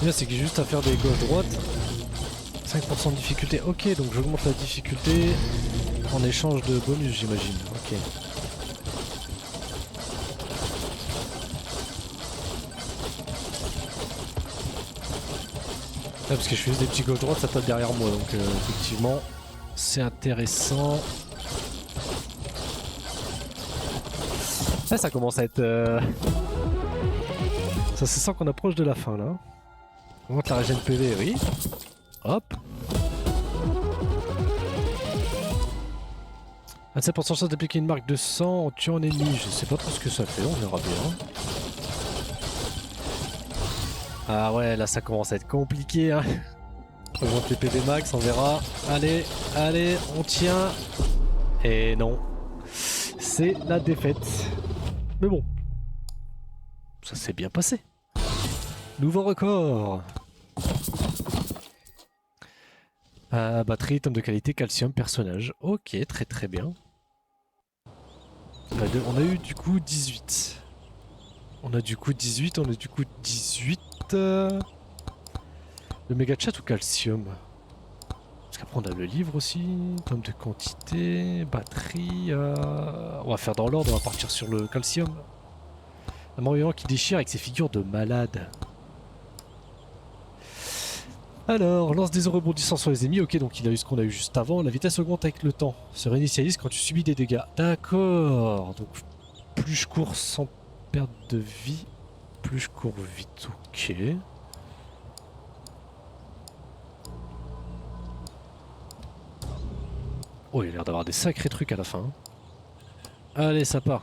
Là, c'est qu'il y a juste à faire des gauche-droite. 5% de difficulté. Ok, donc j'augmente la difficulté en échange de bonus, j'imagine. Ok. Ouais, parce que je fais juste des petits gauche-droite, ça tape derrière moi, donc effectivement, c'est intéressant. Là, ça commence à être... Ça se sent qu'on approche de la fin, là. On monte la régène PV, oui. Hop. 27% chance d'appliquer une marque de sang en tuant un ennemi. Je sais pas trop ce que ça fait, on verra bien. Ah ouais, là ça commence à être compliqué. Hein. On monte les PV max, on verra. Allez, allez, on tient. Et non. C'est la défaite. Mais bon. Ça s'est bien passé. Nouveau record. Batterie, tome de qualité, calcium, personnage. Ok, très très bien. On a eu du coup 18. On a du coup 18, on a du coup 18. Le méga chat ou calcium? Parce qu'après on a le livre aussi, tome de quantité, batterie. On va faire dans l'ordre, on va partir sur le calcium. Un mort vivant qui déchire avec ses figures de malade. Alors, lance des rebondissants sur les ennemis, ok, donc il a eu ce qu'on a eu juste avant. La vitesse augmente avec le temps, se réinitialise quand tu subis des dégâts. D'accord, donc plus je cours sans perte de vie, plus je cours vite, ok. Oh, il a l'air d'avoir des sacrés trucs à la fin. Allez, ça part.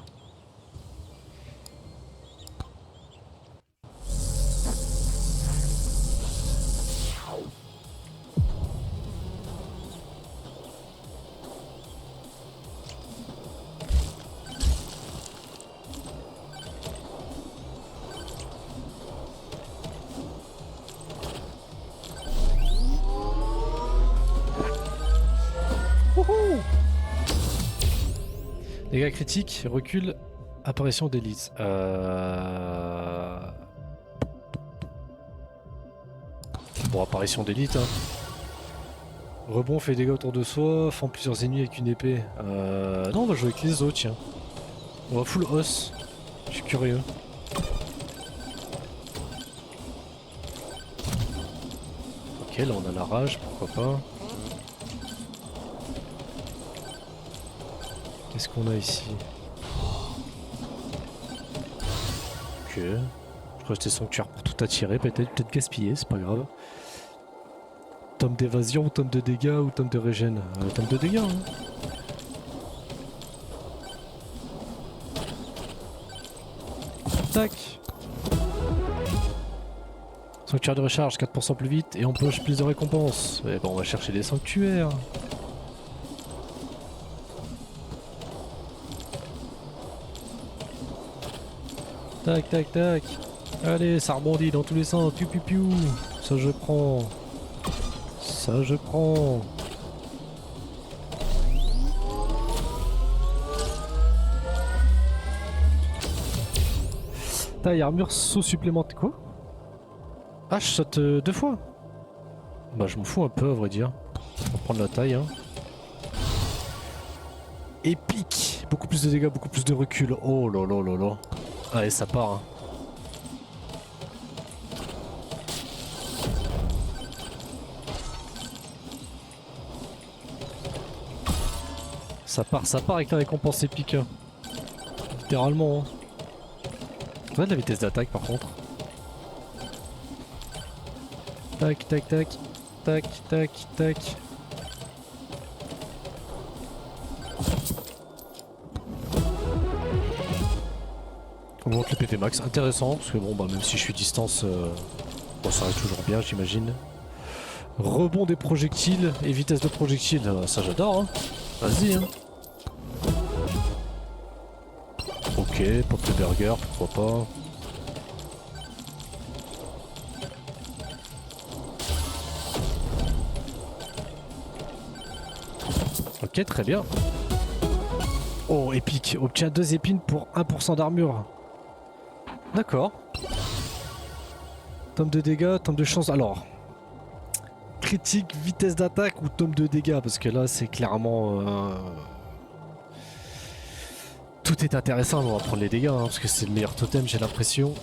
Dégâts critiques, recul, apparition d'élite. Bon, apparition d'élite. Hein. Rebond fait dégâts autour de soi, fend plusieurs ennemis avec une épée. Non, on va jouer avec les autres, tiens. On va full os. Je suis curieux. Ok, là on a la rage, pourquoi pas. Qu'est-ce qu'on a ici? Ok. Je crois que c'était sanctuaire pour tout attirer, peut-être gaspiller, c'est pas grave. Tome d'évasion, tome de dégâts ou tome de régène? Tome de dégâts, hein. Tac. Sanctuaire de recharge, 4% plus vite et empoche plus de récompenses. Et bon, on va chercher des sanctuaires. Tac, tac, tac. Allez, ça rebondit dans tous les sens. Piu, piu, piu. Ça, je prends. Ça, je prends. Taille, armure, saut supplémentaire. Quoi? Ah, je saute 2 fois. Bah, je m'en fous un peu, à vrai dire. On va prendre la taille, hein. Épique. Beaucoup plus de dégâts, beaucoup plus de recul. Oh là là là là. Allez, ça part. Hein. Ça part avec la récompense épique. Hein. Littéralement. Hein. On a de la vitesse d'attaque par contre. Tac, tac, tac. Tac, tac, tac. Augmente le PV max, intéressant, parce que bon bah même si je suis distance, bon, ça reste toujours bien j'imagine. Rebond des projectiles et vitesse de projectile, ça j'adore hein. Vas-y hein. Ok, pop le burger, pourquoi pas. Ok, très bien. Oh, épique. Obtient 2 épines pour 1% d'armure. D'accord. Tome de dégâts, tome de chance. Alors, critique, vitesse d'attaque ou tome de dégâts? Parce que là, c'est clairement... tout est intéressant. On va prendre les dégâts, hein, parce que c'est le meilleur totem, j'ai l'impression.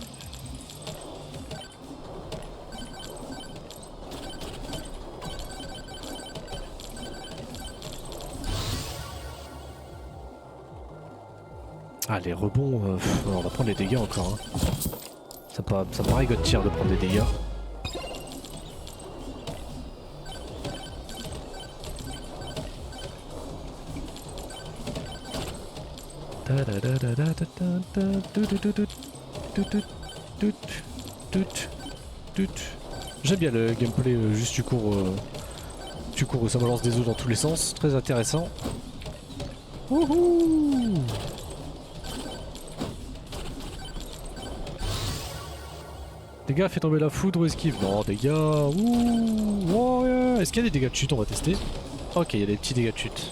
Ah, les rebonds, on va prendre les dégâts encore. Hein. Ça me rigote tir de prendre des dégâts. J'aime bien le gameplay, juste tu cours, ça balance des os dans tous les sens, très intéressant. Wouhou! Dégâts, fait tomber la foudre ou esquive? Non, dégâts, ouh, oh, yeah. Est-ce qu'il y a des dégâts de chute? On va tester. Ok, il y a des petits dégâts de chute.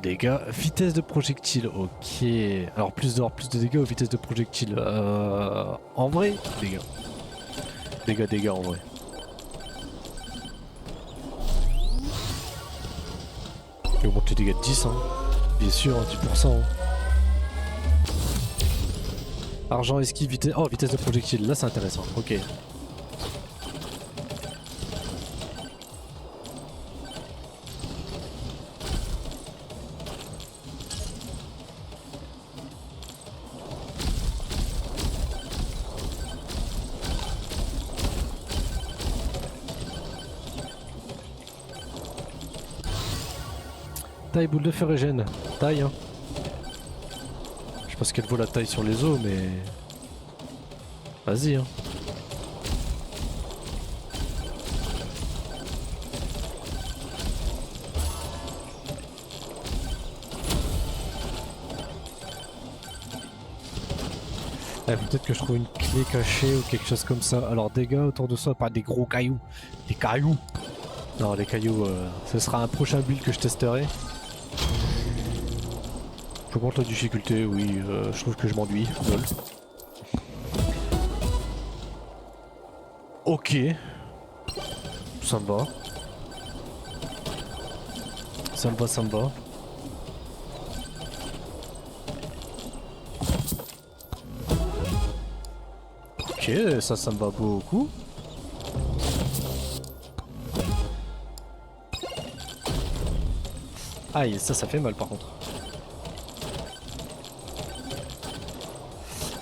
Dégâts, vitesse de projectile, ok. Alors plus d'or, plus de dégâts ou vitesse de projectile? En vrai, dégâts. Dégâts en vrai. Il augmente les dégâts de 10, hein. Bien sûr, 10%. Hein. Argent, esquive, vitesse... Oh, vitesse de projectile, là c'est intéressant, ok. Taille, boule de feu régène. Taille, hein. Je sais pas ce qu'elle vaut la taille sur les os, mais... Vas-y, hein. Peut-être que je trouve une clé cachée ou quelque chose comme ça. Alors dégâts autour de soi, pas des gros cailloux. Des cailloux. Non, les cailloux, ce sera un prochain build que je testerai. J'augmente la difficulté, oui, je trouve que je m'ennuie. Lol. Ok. Ça me va. Ça me va, ça me va. Ok, ça me va beaucoup. Aïe, ça fait mal par contre.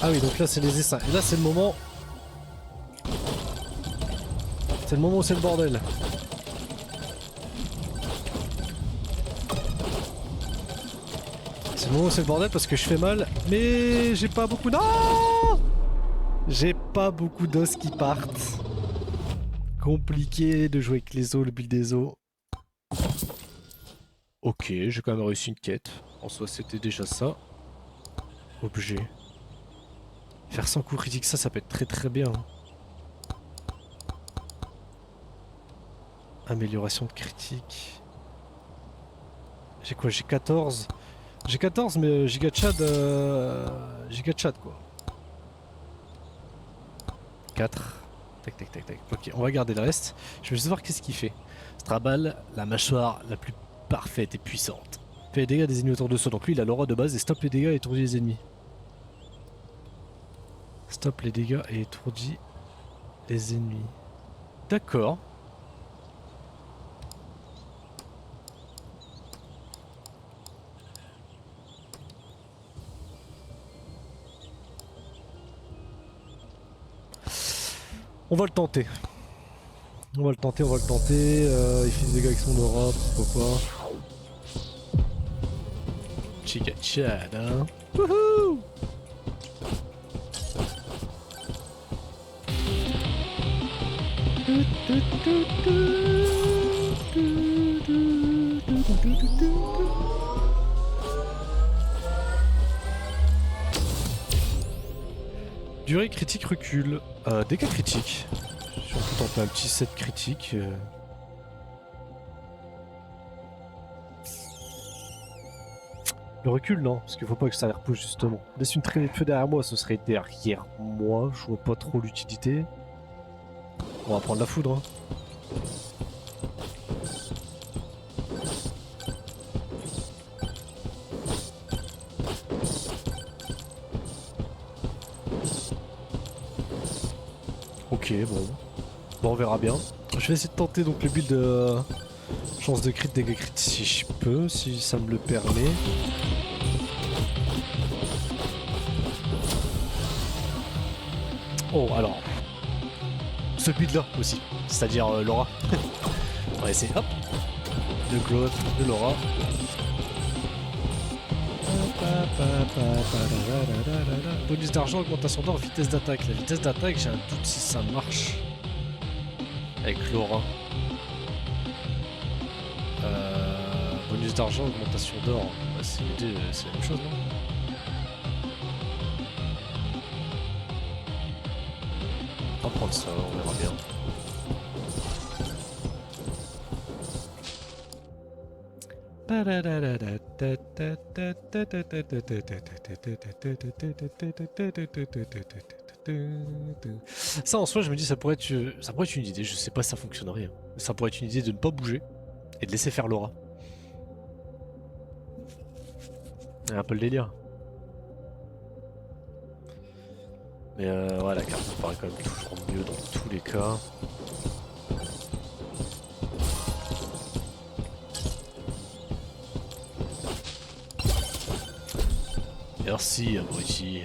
Ah oui, donc là c'est les essaims. Et là c'est le moment... C'est le moment où c'est le bordel. C'est le moment où c'est le bordel parce que je fais mal. Mais j'ai pas beaucoup... Non, j'ai pas beaucoup d'os qui partent. Compliqué de jouer avec les os, le build des os. Ok, j'ai quand même réussi une quête. En soi c'était déjà ça. Objet. Faire 100 coups critiques, ça peut être très très bien. Amélioration de critique. J'ai quoi? J'ai 14. J'ai 14 mais giga Chad quoi. 4. Tac tac tac tac. Ok, on va garder le reste. Je vais juste voir qu'est-ce qu'il fait. Strabal, la mâchoire la plus parfaite et puissante. Fait les dégâts des ennemis autour de soi. Donc lui il a l'aura de base et stoppe les dégâts et étourdit les ennemis. Stoppe les dégâts et étourdit les ennemis. D'accord. On va le tenter. On va le tenter, on va le tenter. Il fait des dégâts avec son aura, pourquoi pas. Chica Chad, hein. Wouhou! Durée critique recul. Dégâts critiques. Si on peut tenter un petit set critique. Le recul, non, parce qu'il faut pas que ça repousse justement. Laisse une traînée de feu derrière moi, ce serait derrière moi. Je vois pas trop l'utilité. On va prendre la foudre. Hein. Ok, bon. Bon, on verra bien. Je vais essayer de tenter donc le build chance de crit, dégâts crit si je peux, si ça me le permet. Oh, alors. Ce build là aussi, c'est-à-dire Laura. On va essayer, hop. De Claude, de Laura. Bonus d'argent, augmentation d'or, vitesse d'attaque. La vitesse d'attaque, j'ai un doute si ça marche. Avec Laura. Bonus d'argent, augmentation d'or. Bah, c'est la même chose, non? On va prendre ça, on verra bien. Ça en soi je me dis ça pourrait être une idée, je sais pas si ça fonctionnerait. Hein. Ça pourrait être une idée de ne pas bouger et de laisser faire Laura. C'est un peu le délire. Mais ouais la carte me paraît quand même toujours mieux dans tous les cas. Merci abruti.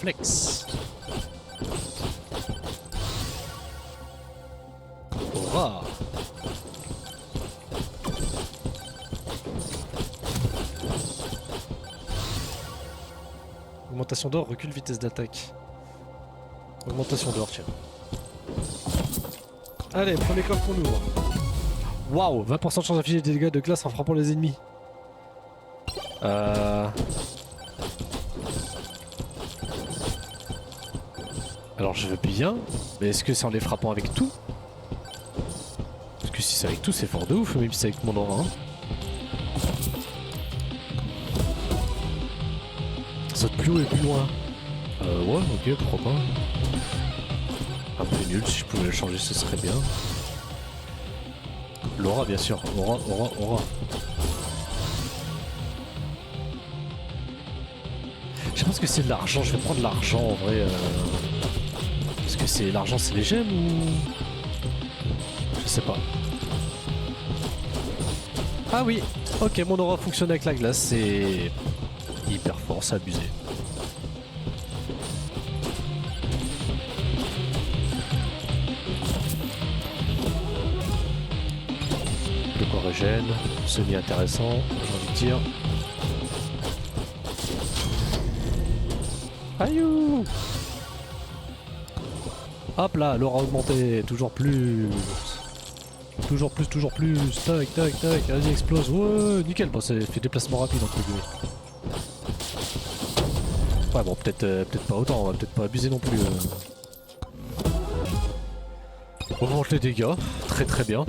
Flex. Aura. Augmentation d'or, recul vitesse d'attaque. Augmentation d'or, tiens. Allez, premier coffre qu'on ouvre. Waouh, 20% de chance d'afficher des dégâts de glace en frappant les ennemis. Alors je veux bien, mais est-ce que c'est en les frappant avec tout? Parce que si c'est avec tout, c'est fort de ouf, même si c'est avec mon aura. Hein. Saute plus haut et plus loin. Ouais, ok, pourquoi pas. Un peu nul, si je pouvais le changer, ce serait bien. L'aura, bien sûr. Aura. Je pense que c'est de l'argent, je vais prendre l'argent en vrai. Est-ce que c'est l'argent, c'est les gemmes ou... Je sais pas. Ah oui, ok, mon aura fonctionne avec la glace, c'est hyper fort, c'est abusé. De quoi régène, semi-intéressant, j'ai envie de dire. Aïe! Hop là, l'aura augmenté, toujours plus. Toujours plus, tac, vas-y explose, ouais, nickel, bon, ça fait déplacement rapide entre guillemets. Ouais bon, peut-être pas autant, on va peut-être pas abuser non plus. On augmente les dégâts, très bien.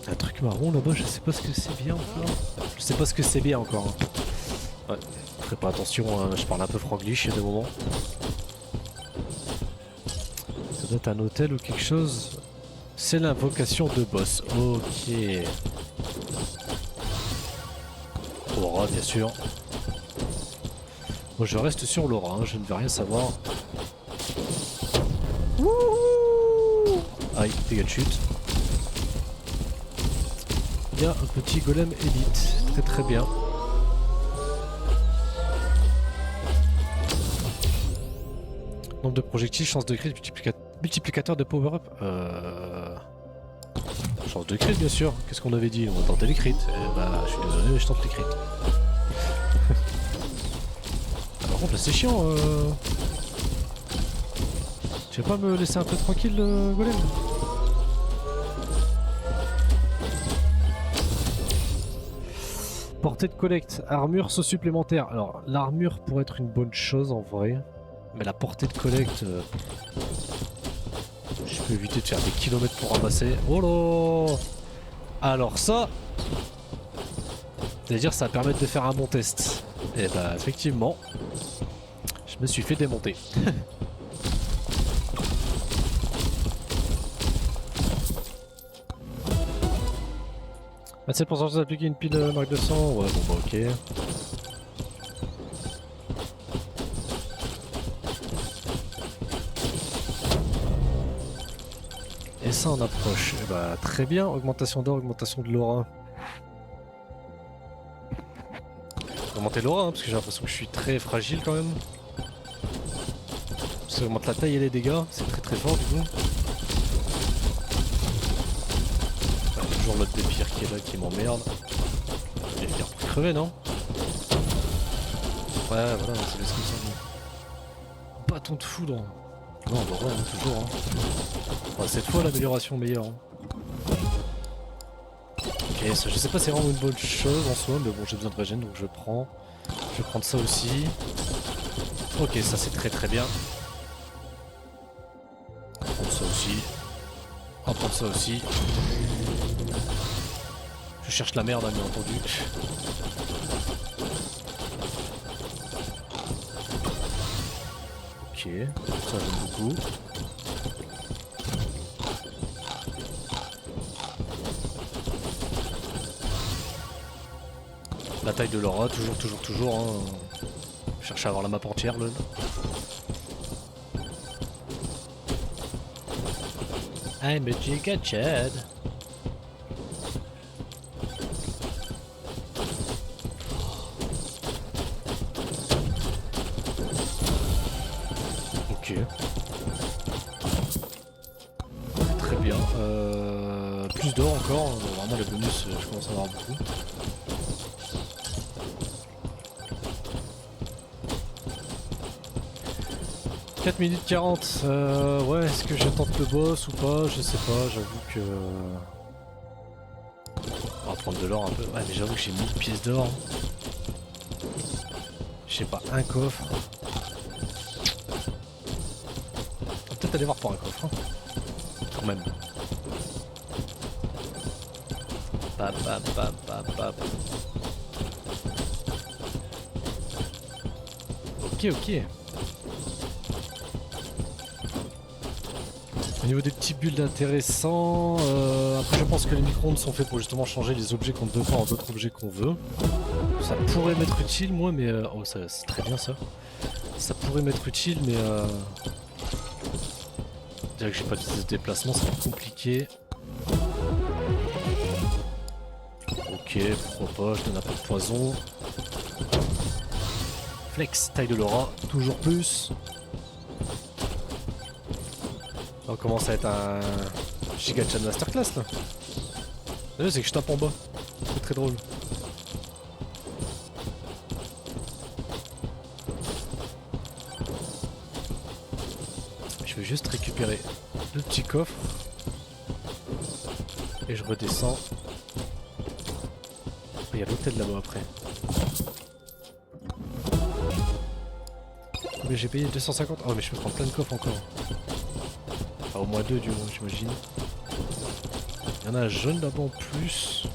Un truc marron là-bas, je sais pas ce que c'est bien encore. Je sais pas ce que c'est bien encore. Hein. Ouais, je ferai pas attention, hein, je parle un peu franglish de moment. Ça doit être un hôtel ou quelque chose. C'est l'invocation de boss. Ok. Aura, bien sûr. Moi je reste sur l'aura, hein, je ne veux rien savoir. Wouhou! Aïe, dégâts de chute. Il y a un petit golem élite, très bien. Nombre de projectiles, chance de crit, multiplicateur de power-up. Chance de crit, bien sûr. Qu'est-ce qu'on avait dit? On va tenter les crits. Eh bah, je suis désolé, mais je tente les crits. Ah, par contre, là, c'est chiant. Tu vas pas me laisser un peu tranquille, Golem? Portée de collecte, armure saut supplémentaire. Alors, l'armure pourrait être une bonne chose en vrai. Mais la portée de collecte... je peux éviter de faire des kilomètres pour ramasser. Oh là! Alors ça... c'est-à-dire ça va permettre de faire un bon test. Et bah effectivement... je me suis fait démonter. Ah, c'est pour d'appliquer une pile marque de sang. Ouais, bon bah ok. Et ça on approche. Et bah très bien, augmentation d'or, augmentation de l'aura. Augmenter l'aura hein, parce que j'ai l'impression que je suis très fragile quand même. Ça augmente la taille et les dégâts, c'est très très fort du coup. Toujours l'autre des pires qui est là qui m'emmerde. Il est pour crever non? Ouais voilà, c'est laisse comme ça. Bâton de foudre. Non bah ouais, toujours hein. Ouais, cette fois l'amélioration meilleure. Hein. Ok, ça, je sais pas si c'est vraiment une bonne chose en soi, mais bon j'ai besoin de régène donc je prends. Je vais prendre ça aussi. Ok ça c'est très très bien. On va prendre ça aussi. On va prendre ça aussi. Je cherche la merde, hein, bien entendu. Ok, ça j'aime beaucoup. La taille de l'aura, toujours. Hein. Je cherche à avoir la map entière, lol. I'm a giga chad. Ok. Très bien. Plus d'or encore. Vraiment les bonus, je commence à en avoir beaucoup. « 4 minutes 40, ouais, est-ce que je tente le boss ou pas? Je sais pas, j'avoue que... on va prendre de l'or un peu. Ouais, mais j'avoue que j'ai 1000 pièces d'or. Je sais pas, un coffre. On va peut-être aller voir pour un coffre. Hein. Quand même. Bap, bap, bap, bap, bap. Ok. Au niveau des petits builds intéressants, après je pense que les micro-ondes sont faits pour justement changer les objets qu'on ne veut pas en d'autres objets qu'on veut. Ça pourrait m'être utile moi mais... oh c'est très bien ça. Ça pourrait m'être utile mais... je dirais que j'ai pas de déplacement, ça va être compliqué. Ok, pourquoi pas, je donne un peu de poison. Flex, taille de l'aura, toujours plus. On commence à être un giga chat masterclass là. Là c'est que je tape en bas. C'est très drôle. Je vais juste récupérer le petit coffre. Et je redescends. Il y a l'hôtel là-bas après. Mais j'ai payé 250. Oh mais je peux prendre plein de coffres encore. Enfin au moins 2 du moins j'imagine. Il y en a un jaune là-bas en plus.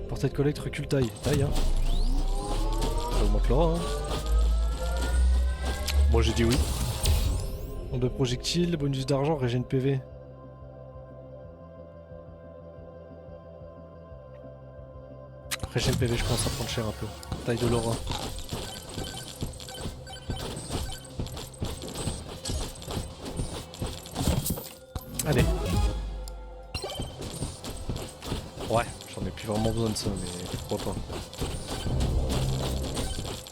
Portée de collecte recule taille. Taille hein. Ça augmente l'aura hein. Moi j'ai dit oui. Nombre de projectiles, bonus d'argent, régène PV. Régène PV je pense à prendre cher un peu. Taille de l'aura. Allez. Ouais, j'en ai plus vraiment besoin de ça mais pourquoi pas.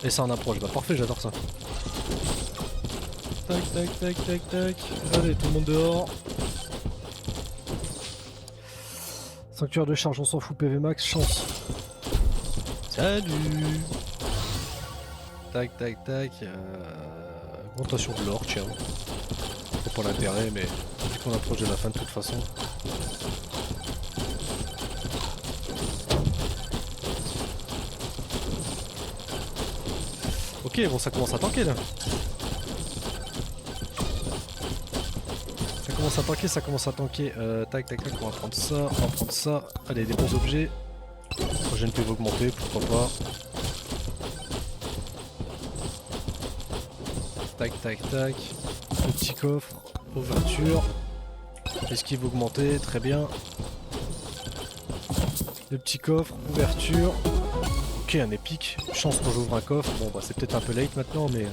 Et c'est en approche, bah parfait, j'adore ça. Tac, tac, tac, tac, tac. Allez, tout le monde dehors. Sanctuaire de charge, on s'en fout, PV max, chance. Salut. Tac, tac, tac. Augmentation de l'or, tiens. C'est pas l'intérêt, mais vu qu'on approche de la fin de toute façon. Ok, bon, ça commence à tanker là. Ça commence à tanker, ça commence à tanker. Tac, tac, tac, on va prendre ça, on va prendre ça. Allez, des bons objets. Prochaine PV augmentée, pourquoi pas. Tac, tac, tac. Le petit coffre, ouverture. Esquive augmentée, très bien. Le petit coffre, ouverture. Ok, un épique. Chance quand j'ouvre un coffre. Bon, bah c'est peut-être un peu late maintenant, mais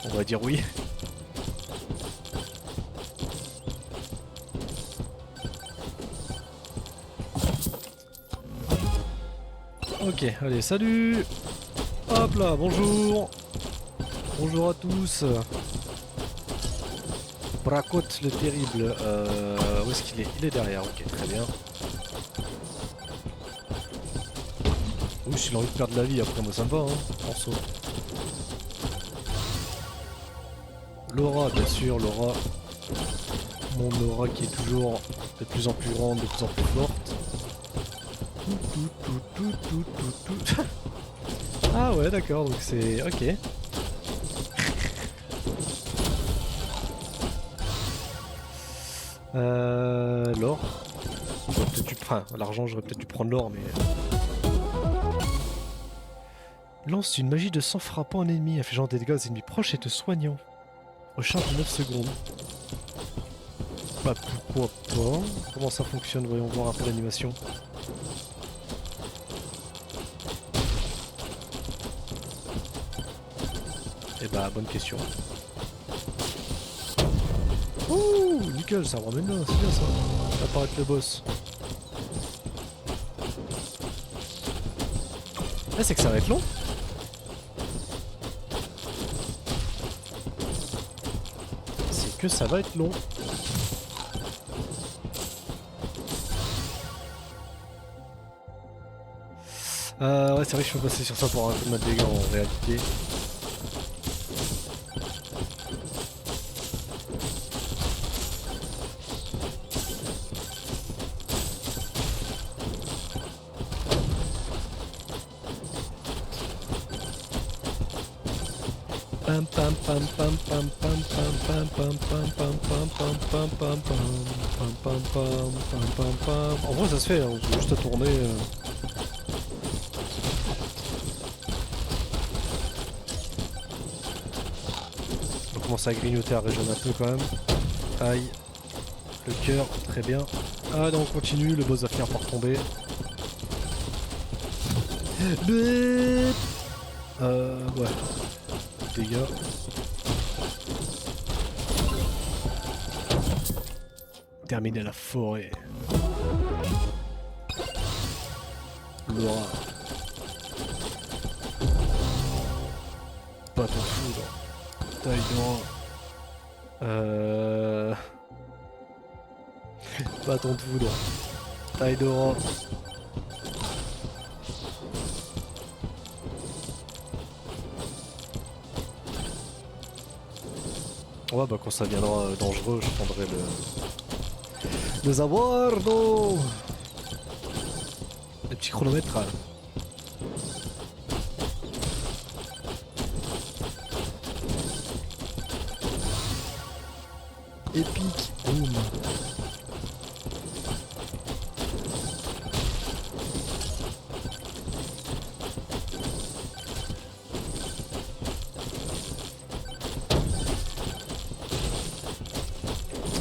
on va dire oui. Ok, allez, salut. Hop là, bonjour. Bonjour à tous. Brakot le terrible. Où est-ce qu'il est? Il est derrière, ok, très bien. Ouh, s'il a envie de perdre la vie, après moi ça me va, hein, en saut. Laura, bien sûr, Laura. Mon Laura qui est toujours de plus en plus grande, de plus en plus forte. Ah ouais, d'accord, donc c'est... ok. L'or. J'aurais peut-être dû... Enfin, l'argent, j'aurais peut-être dû prendre l'or, mais... Lance une magie de sang frappant un ennemi, infligeant des dégâts aux ennemis proches et te soignant. Recharge 9 secondes. Bah pourquoi pas. Comment ça fonctionne? Voyons voir un peu l'animation. Eh bah bonne question. Ouh, nickel, ça me ramène là, c'est bien ça. Ça va apparaître le boss. Ah, c'est que ça va être long. C'est que ça va être long. Ouais, c'est vrai que je peux passer sur ça pour un peu de dégâts en réalité. Pam pam pam pam pam pam pam pam pam pam pam pam pam pam pam pam pam pam pam pam. En vrai ça se fait, hein, juste à tourner. On commence à grignoter, à régénérer un peu quand même. Aïe. Le cœur, très bien. Ah non, on continue, le boss va finir par tomber. Ouais. Dégâts. Terminer la forêt. Laura. Pas ton foudre. Taille d'or. Bâton de foudre. Taille d'or. Ouais, bah quand ça viendra dangereux, je prendrai le Zawardo. Le petit chronomètre. Épique. Boum.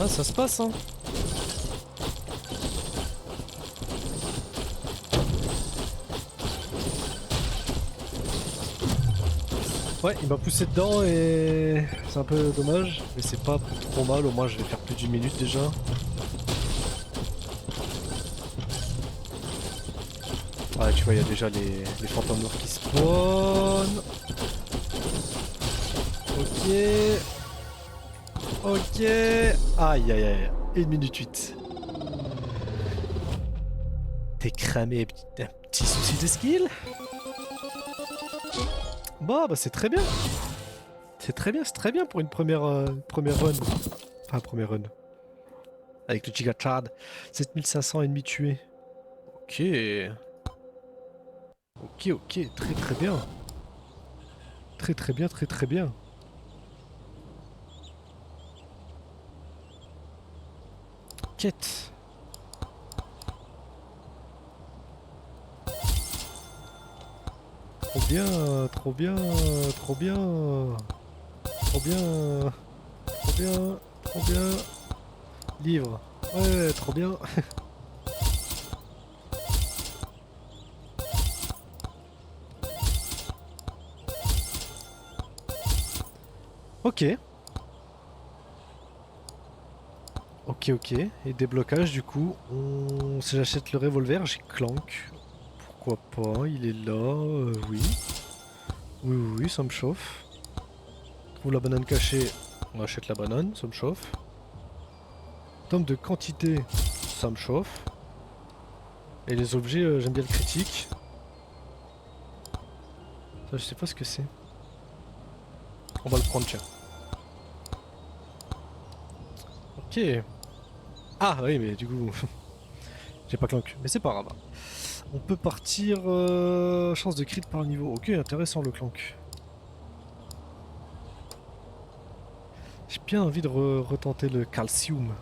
Ah, ça se passe, hein. Ouais, il m'a poussé dedans et c'est un peu dommage, mais c'est pas trop mal, au moins je vais faire plus d'une minute déjà. Ouais, tu vois, il y a déjà les fantômes noirs qui spawnent. Ok. Ok. Aïe aïe aïe. 1 minute 8. T'es cramé, un petit souci de skill. Bon, bah c'est très bien. C'est très bien pour une première run. Enfin, première run. Avec le Giga Chad. 7500 ennemis tués. Ok. Ok, très bien. Très bien, très bien. Quête. Trop bien, trop bien, trop bien. Trop bien, trop bien, trop bien. Livre. Ouais, trop bien. Ok. Ok. Et déblocage du coup. Si j'achète le revolver, j'ai Clank. Pourquoi pas, il est là, oui. Oui, ça me chauffe. Trouve la banane cachée, on achète la banane, ça me chauffe. Tome de quantité, ça me chauffe. Et les objets, j'aime bien le critique. Ça, je sais pas ce que c'est. On va le prendre, tiens. Ok. Ah oui, mais du coup, j'ai pas Clank. Mais c'est pas grave. On peut partir... chance de crit par niveau. Ok, intéressant le Clank. J'ai bien envie de retenter le calcium.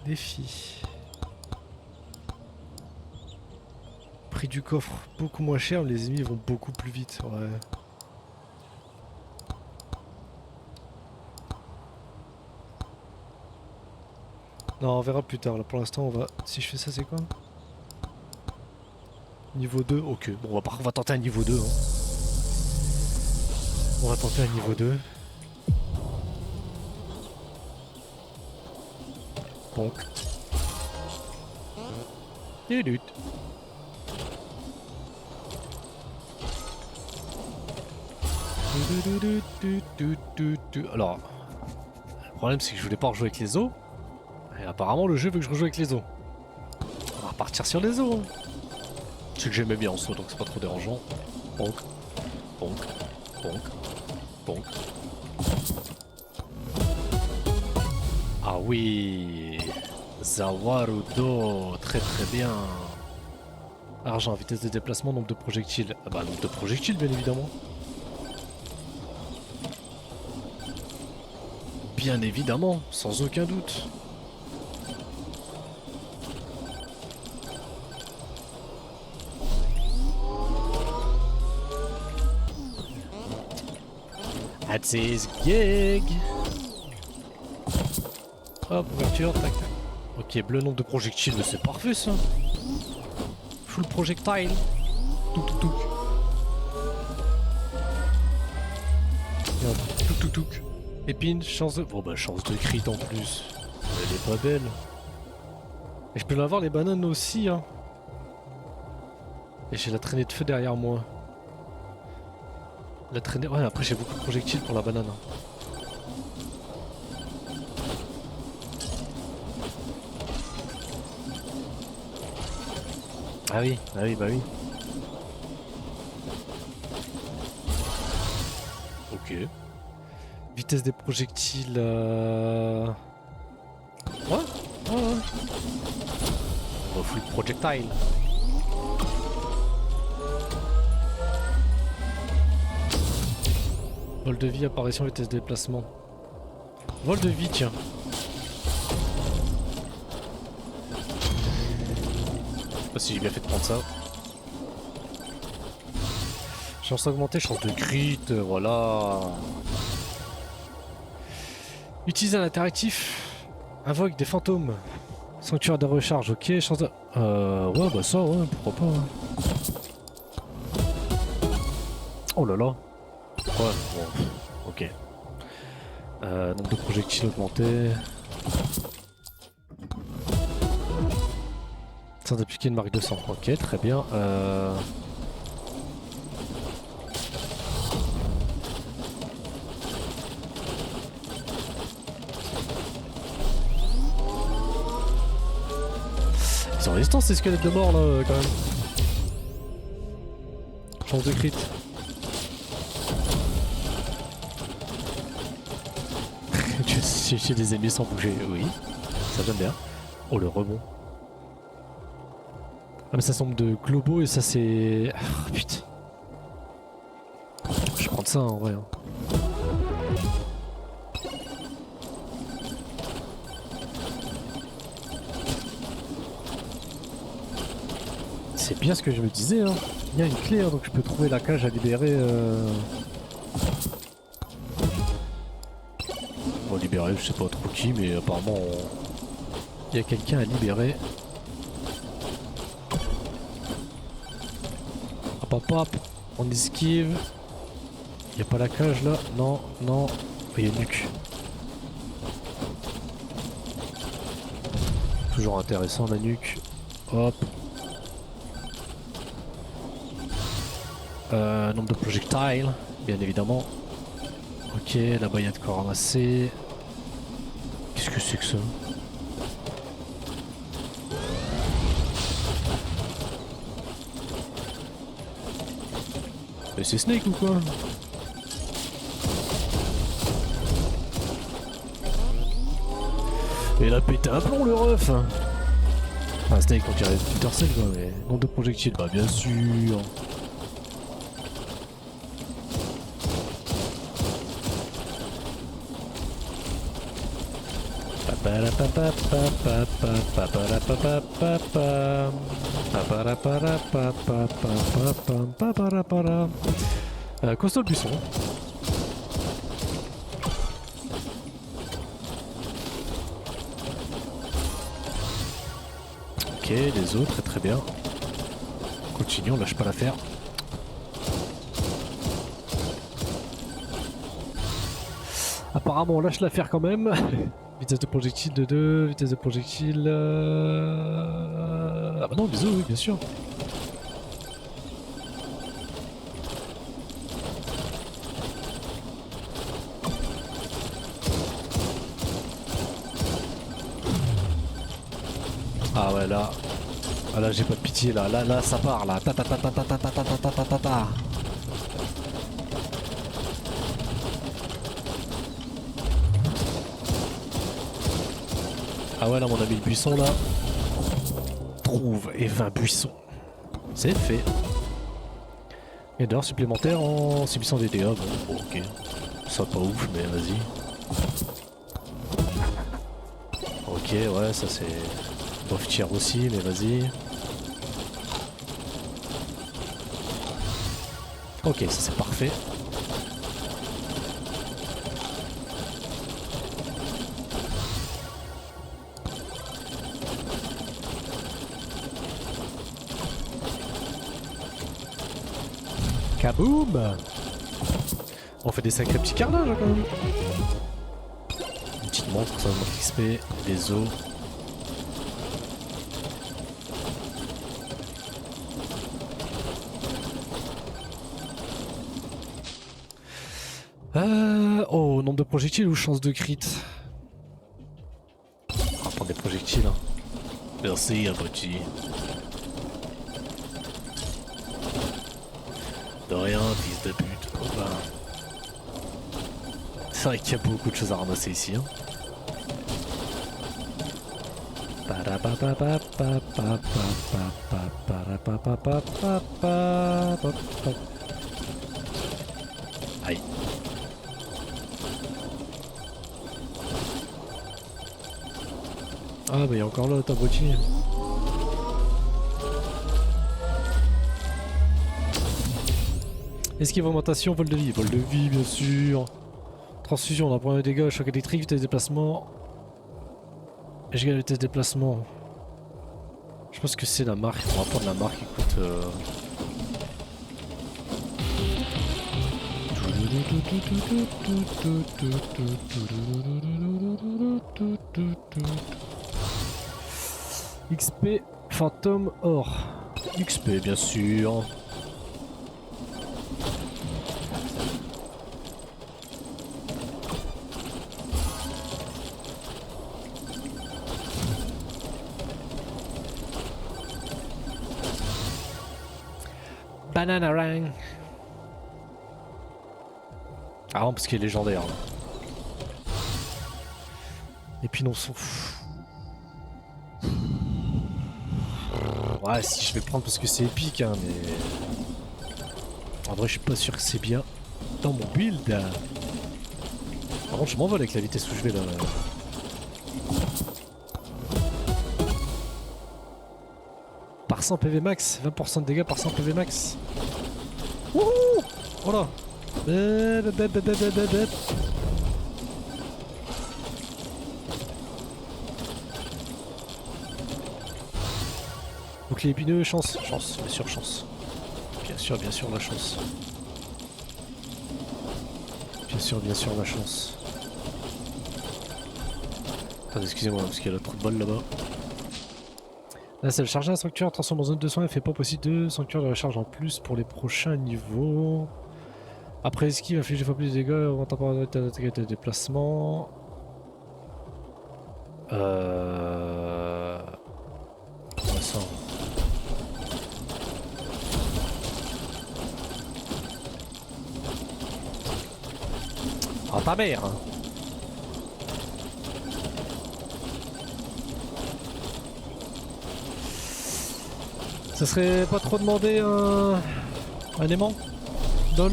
Défi. Prix du coffre beaucoup moins cher, mais les ennemis vont beaucoup plus vite. Ouais. Non, on verra plus tard. Là, pour l'instant, on va... Si je fais ça, c'est quoi? Niveau 2. Ok, bon, on va tenter un niveau 2. Hein. On va tenter un niveau 2. Donc. Lutte. Alors, le problème c'est que je voulais pas rejouer avec les os. Et apparemment le jeu veut que je rejoue avec les os. On va repartir sur les os. C'est que j'aimais bien en saut donc c'est pas trop dérangeant. Bonk, bonk, bonk, bonk. Ah oui, Zawarudo, très bien. Argent, vitesse de déplacement, nombre de projectiles. Ah bah nombre de projectiles bien évidemment. Bien évidemment, sans aucun doute. That's his gig. Hop, ouverture, tac tac. Ok, bleu nombre de projectiles, c'est parfait ça. Full projectile. Touk. Regarde, touk. Épine, chance de... Bon bah chance de crit en plus. Elle est pas belle. Et je peux l'avoir les bananes aussi hein. Et j'ai la traînée de feu derrière moi. La traînée... Ouais après j'ai beaucoup de projectiles pour la banane. Ah oui, bah oui. Ok. Vitesse des projectiles... Ouais. On va full projectile. Vol de vie, apparition, vitesse de déplacement. Vol de vie, tiens. Je sais pas si j'ai bien fait de prendre ça. Chance augmentée, chance de crit, voilà. Utilise un interactif. Invoque des fantômes. Sanctuaire de recharge, ok. Chance de... ouais, bah ça, ouais, pourquoi pas. Ouais. Oh là là. Ouais, bon, ok. Nombre de projectiles augmenté. Sans appliquer une marque de sang. Ok, très bien. Ils ont résistance ces squelettes de mort là quand même. Chance de crit. J'ai des ennemis sans bouger, oui. Ça j'aime bien. Oh le rebond. Ah mais ça semble de globaux et ça c'est... Oh, putain. Je vais prendre ça en vrai. Hein. C'est bien ce que je me disais. Hein. Il y a une clé hein, donc je peux trouver la cage à libérer. Bon libérer, je sais pas trop qui mais apparemment il y a quelqu'un à libérer. Hop hop hop, on esquive. Il y a pas la cage là, non, non. Il y a une nuque. Toujours intéressant la nuque. Hop. Nombre de projectiles, bien évidemment. Ok, là-bas il y a de quoi ramasser. Qu'est-ce que c'est que ça? Mais c'est Snake ou quoi? Et il a pété un plomb le ref. Enfin Snake on dirait Peter Cell quoi, mais nombre de projectiles, bah bien sûr. Costaud le buisson. Ok, les autres, très très bien. Continue, on lâche pas l'affaire. Apparemment on lâche l'affaire quand même. Vitesse de projectile de 2, vitesse de projectile... Ah bah non, bisous, oui, bien sûr. Ah ouais, là... Ah là, j'ai pas de pitié, là. Là, ça part, là. Ta ta ta ta ta ta ta ta ta ta ta ta. Ah ouais là mon ami le buisson là. Trouve et 20 buissons. C'est fait. Et d'heures supplémentaires en subissant des dégâts. Bon, ok. Ça pas ouf mais vas-y. Ok ouais ça c'est... Bof tier aussi mais vas-y. Ok ça c'est parfait. Kaboom! On fait des sacrés petits carnages quand même. Une petite montre, ça augmente XP, des os. Oh, nombre de projectiles ou chance de crit? On va prendre des projectiles. Hein. Merci, abruti. De rien, fils de pute. Oh bah. C'est vrai qu'il y a beaucoup de choses à ramasser ici. Hein. Aïe. Ah bah il y a encore là, abruti. Esquive augmentation, vol de vie. Vol de vie, bien sûr. Transfusion, on a premier dégâts, choc électrique, vitesse de déplacement. Et je gagne la vitesse de déplacement. Je pense que c'est la marque. On va prendre la marque, écoute. XP Fantôme or. XP bien sûr. Bananarang. Ah non, parce qu'il est légendaire. Là. Et puis non, on s'en fout. Ouais, si je vais prendre parce que c'est épique, hein, mais. En vrai, je suis pas sûr que c'est bien dans mon build. Par contre, je m'envole avec la vitesse où je vais là. Par 100 PV max, 20% de dégâts par 100 PV max. Wouhou! Oh là! Donc les épineux, chance, bien sûr, chance. Bien sûr, la chance. Bien sûr, la chance. Attendez, excusez-moi, parce qu'il y a trop de balles là-bas. Là, c'est le charger un sanctuaire, transforme en zone de soins et fait pas possible de sanctuaire de recharge en plus pour les prochains niveaux. Après esquive, inflige 2 fois plus de dégâts, augmente temporairement de déplacement. Ouais, ça. Ah, ta mère! Hein. Ça serait pas trop demander un aimant? Dol?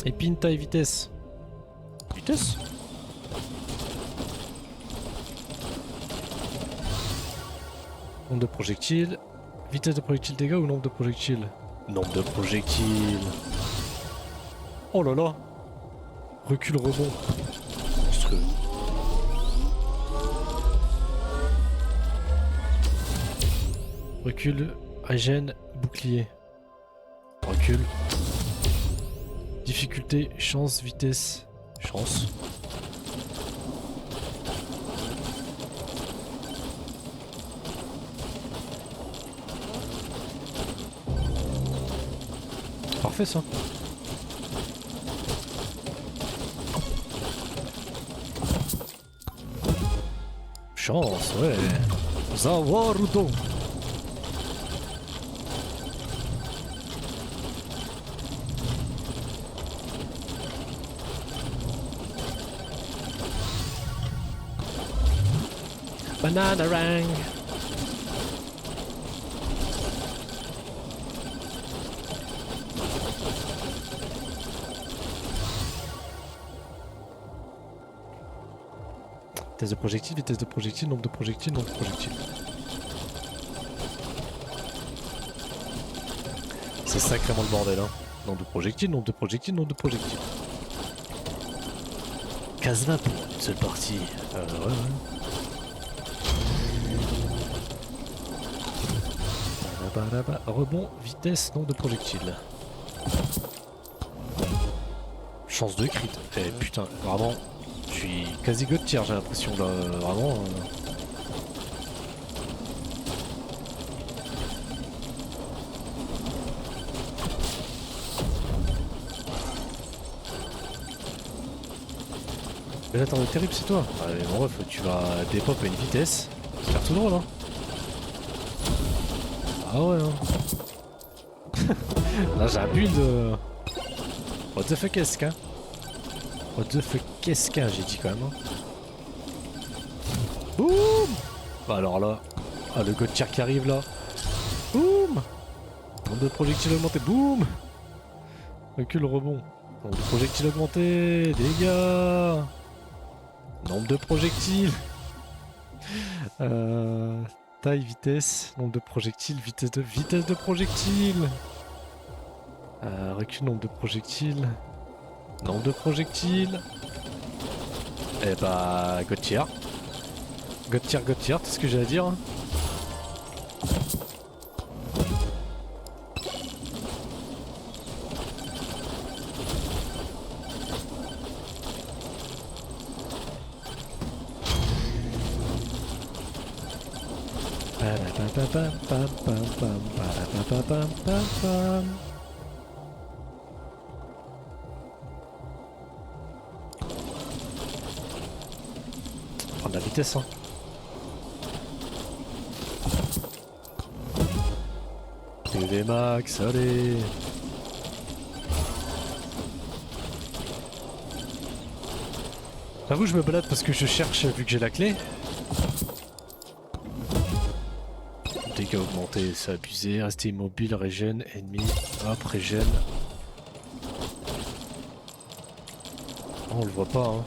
Épine, taille, vitesse. Vitesse? Nombre de projectiles. Vitesse de projectile dégâts ou nombre de projectiles? Nombre de projectiles. Oh là là. Recul, rebond. Monstrueux. Recul, hygiène, bouclier. Recul. Difficulté, chance, vitesse. Chance. Parfait ça. Chance, ouais. Zawarudo. Bananarang. Vitesse de projectile, nombre de projectiles, nombre de projectiles. C'est sacrément le bordel, hein. Nombre de projectiles, nombre de projectiles, nombre de projectiles. Case 20, c'est parti. Ouais. Rebond, vitesse, nombre de projectiles. Chance de crit. Eh putain, vraiment, je suis quasi god tier, j'ai l'impression là, vraiment. Mais là, attends, terrible, c'est toi. Allez, mon ref, tu vas dépop à une vitesse. C'est faire tout drôle, hein. Ah ouais, hein. Là, j'ai un build. What the fuck, qu'est-ce qu'un? What the fuck, qu'est-ce qu'un, j'ai dit quand même. Hein. Boum! Bah alors là. Ah, le god tier qui arrive là. Boum! Nombre de projectiles augmenté. Boum! Recul, rebond. Nombre de projectiles augmenté. Dégâts. Nombre de projectiles. Taille, vitesse, nombre de projectiles, vitesse de projectiles. Recul, nombre de projectiles. Nombre de projectiles. Et bah, god tier. God tier, c'est ce que j'ai à dire. Prendre la vitesse, hein. PV max, allez. J'avoue, je me balade parce que je cherche vu que j'ai la clé. Dégâts augmentés, c'est abusé. Rester immobile, régène, ennemi. Hop, régène. Oh, on le voit pas, hein.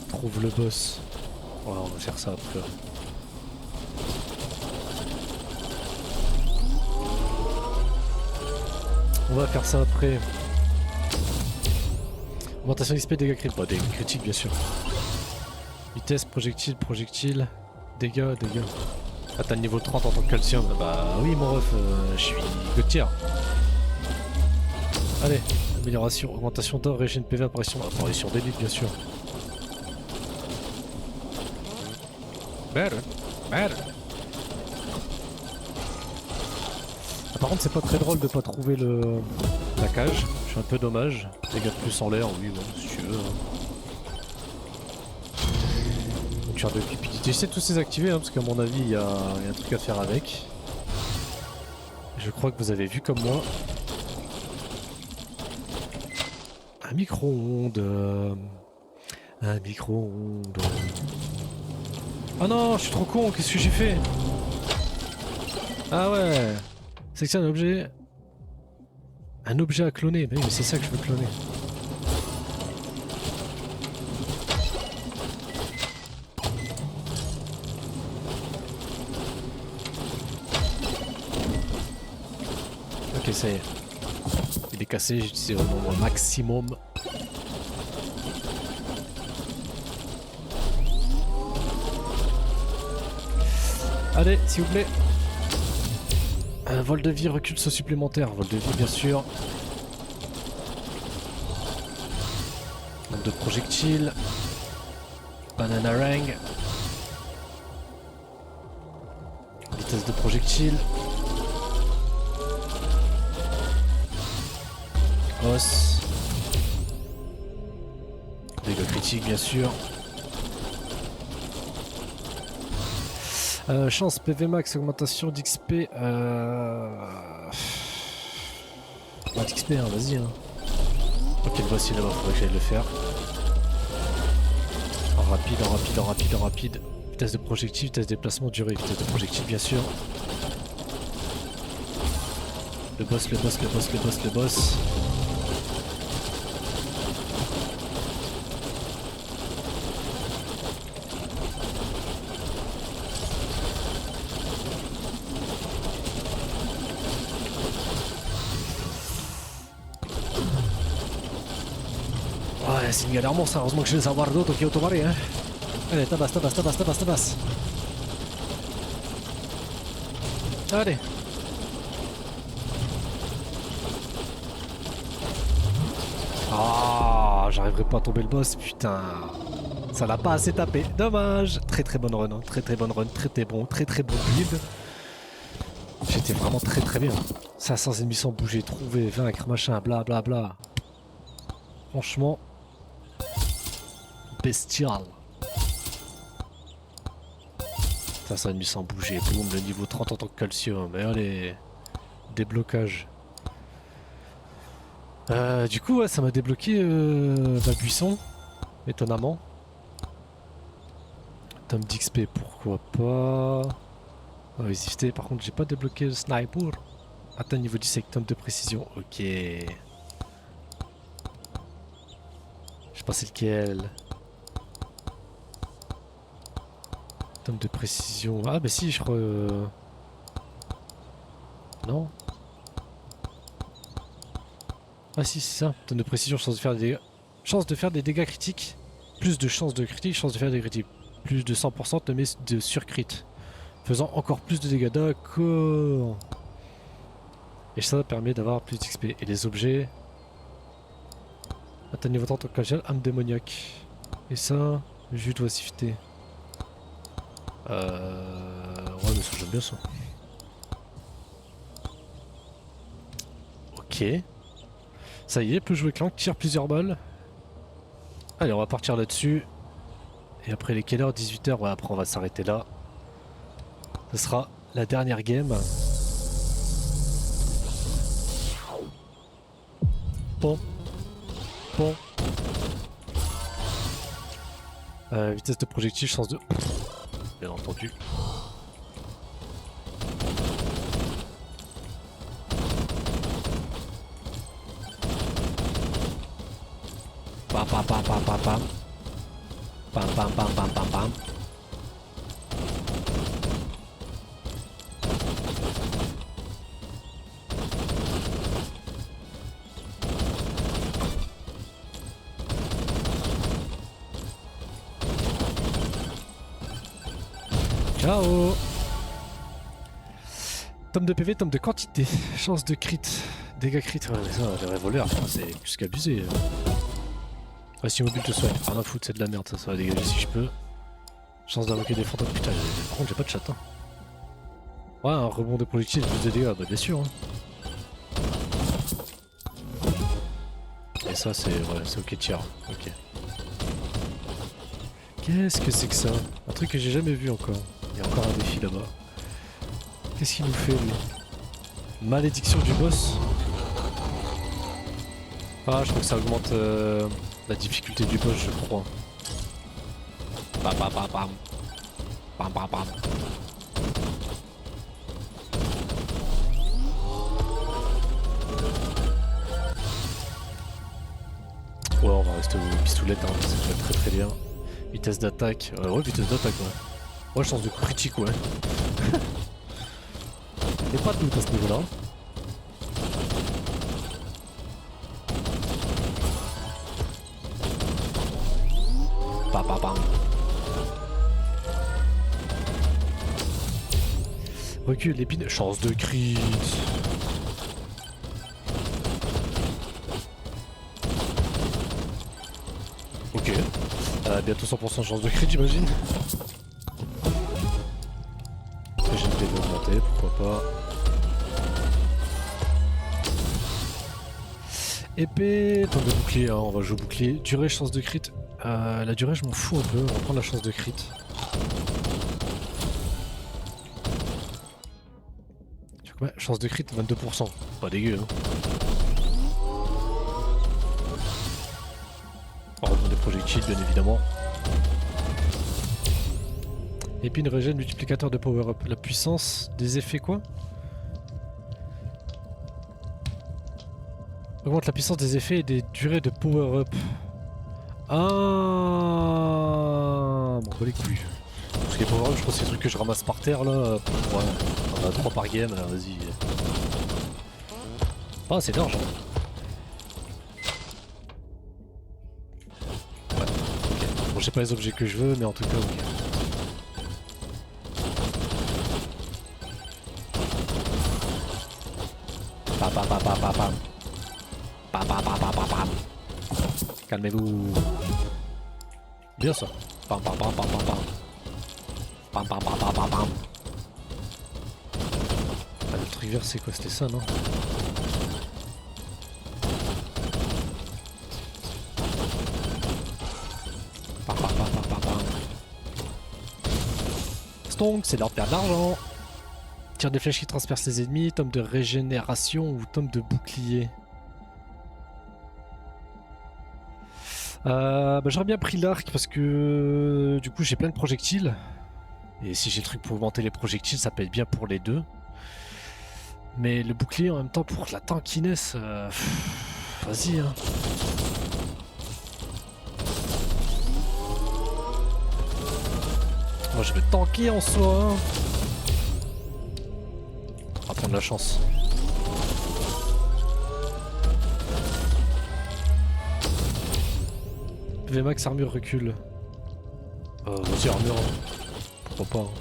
Trouve le boss. Ouais, on va faire ça après. On va faire ça après. Augmentation XP, dégâts critiques. Bah, dégâts critiques, bien sûr. Vitesse, projectile, projectile. Dégâts, dégâts. Ah, t'as le niveau 30 en tant que calcium. Bah oui, mon ref, je suis god tier. Allez, amélioration, augmentation d'or, régène PV, apparition d'élite, bien sûr. Better, better. Ah, par contre, c'est pas très drôle de pas trouver la cage. Je suis un peu dommage. Dégâts de plus en l'air, oui, bon, si tu veux. Tueur de cupidité. J'essaie de tous les activer, hein, parce qu'à mon avis, il y a un truc à faire avec. Je crois que vous avez vu comme moi. Un micro-ondes. Un micro-ondes. Oh non, je suis trop con, qu'est-ce que j'ai fait? Ah ouais. C'est que c'est un objet. Un objet à cloner. Mais oui, mais c'est ça que je veux cloner. Ok, ça y est. Il est cassé, j'ai utilisé au nombre maximum. Allez, s'il vous plaît. Vol de vie, recul saut supplémentaire. Vol de vie, bien sûr. Nombre de projectiles. Banana Rang. Vitesse de projectile. Os. Dégâts critiques, bien sûr. Chance PV max, augmentation d'XP. d'XP, hein, vas-y. Hein. Ok, le voici là-bas, faudrait que j'aille le faire. En rapide, en rapide, en rapide, en rapide. Vitesse de projectile, vitesse de déplacement, durée, vitesse de projectile, bien sûr. Le boss, le boss, le boss, le boss, le boss. Ouais, c'est une galère monstre, heureusement que je vais savoir d'autres qui autobarré, hein. Allez, tabasse, tabasse, tabasse, tabasse, tabasse. Allez. Ah, j'arriverai pas à tomber le boss, putain. Ça l'a pas assez tapé, dommage. Très très bonne run, hein. Très très bonne run, très bon build. J'étais vraiment très très bien. 500 ennemis sans bouger, trouver, vaincre, machin, bla bla bla. Franchement, bestial. 500 ennemis sans bouger, boum, le niveau 30 en tant que calcium. Et allez, déblocage. Du coup, ouais, ça m'a débloqué ma buisson, étonnamment. Tome d'XP, pourquoi pas. Résister, par contre, j'ai pas débloqué le sniper. Atteint niveau 10 avec tome de précision, ok. Je sais pas c'est lequel. Tome de précision. Ah, bah si, je crois. Non. Ah, si, c'est ça. Tome de précision, chance de faire des dégâts. Chance de faire des dégâts critiques. Plus de chance de critique, chance de faire des critiques. Plus de 100% te met de surcrit. Faisant encore plus de dégâts. D'accord. Et ça permet d'avoir plus d'XP. Et les objets. Atteindre niveau 30 occasionnel, âme démoniaque. Et ça, jus de oisiveté. Ouais, mais ça j'aime bien ça. Ok. Ça y est, peut jouer Clank, tire plusieurs balles. Allez, on va partir là-dessus. Et après les quelle heure? 18h, ouais, après on va s'arrêter là. Ce sera la dernière game. Bon. Bon. Vitesse de projectile, chance de... Bien entendu. Pam pam pam pam pam pam. Pam pam pam pam pam pam. Ciao. Tome de PV, tome de quantité, chance de crit, dégâts crit, ouais, mais ça, les revolvers, c'est plus qu'abusé. Reste immobile te soigne, rien à foutre, c'est de la merde, ça va dégager si je peux. Chance d'invoquer des fantômes, putain, par contre j'ai pas de chat. Hein. Ouais, un rebond des projectiles, plus de dégâts, bah bien sûr. Hein. Et ça c'est ok tiers, ok. Qu'est-ce que c'est que ça? Un truc que j'ai jamais vu encore. Il y a encore un défi là-bas. Qu'est-ce qu'il nous fait lui? Malédiction du boss. Ah, je crois que ça augmente la difficulté du boss, je crois. Bam bam bam bam. Bam bam bam. Ouais, on va rester aux pistoulettes, hein, ça va être très très bien. Vitesse d'attaque, ouais, vitesse d'attaque, ouais. Ouais, chance de critique, ouais. Il n'y a pas de doute à ce niveau-là. Bam bam bam. Recule l'épine, chance de crit. Ok. Bientôt 100% chance de crit, j'imagine. J'ai une PV augmentée, pourquoi pas. Épée, temps de bouclier, hein, on va jouer au bouclier. Durée, chance de crit. La durée, je m'en fous un peu, on va prendre la chance de crit. Ouais, chance de crit, 22%. Pas dégueu, hein. Rebond des projectiles, bien évidemment. Épine régène multiplicateur de power-up. La puissance des effets quoi? Augmente la puissance des effets et des durées de power-up. Ah, bon, pas les couilles. Parce que les power-up, je crois que c'est des trucs que je ramasse par terre là. Ouais, on a 3 par game, là, vas-y. Ah, c'est d'argent. Ouais, ok. Bon, j'ai pas les objets que je veux, mais en tout cas, ok. Pam pam pam pam pam pam. Pam pam pam pam pam pam. Calmez-vous. Bien ça. Pam pam pam pam pam pam. Pam pam pam pam pam pam. Ah, le truc vert c'est quoi? C'était ça non? Pam pam pam pam pam pam. Stonk, c'est leur perdre de l'argent. Tire des flèches qui transpercent les ennemis, tome de régénération ou tome de bouclier. J'aurais bien pris l'arc parce que du coup j'ai plein de projectiles. Et si j'ai le truc pour augmenter les projectiles, ça peut être bien pour les deux. Mais le bouclier en même temps pour la tankiness, vas-y hein. Moi je vais tanker en soi. Hein. On va prendre la chance. VMAX armure recule. Vas-y armure. Pourquoi pas. Hein.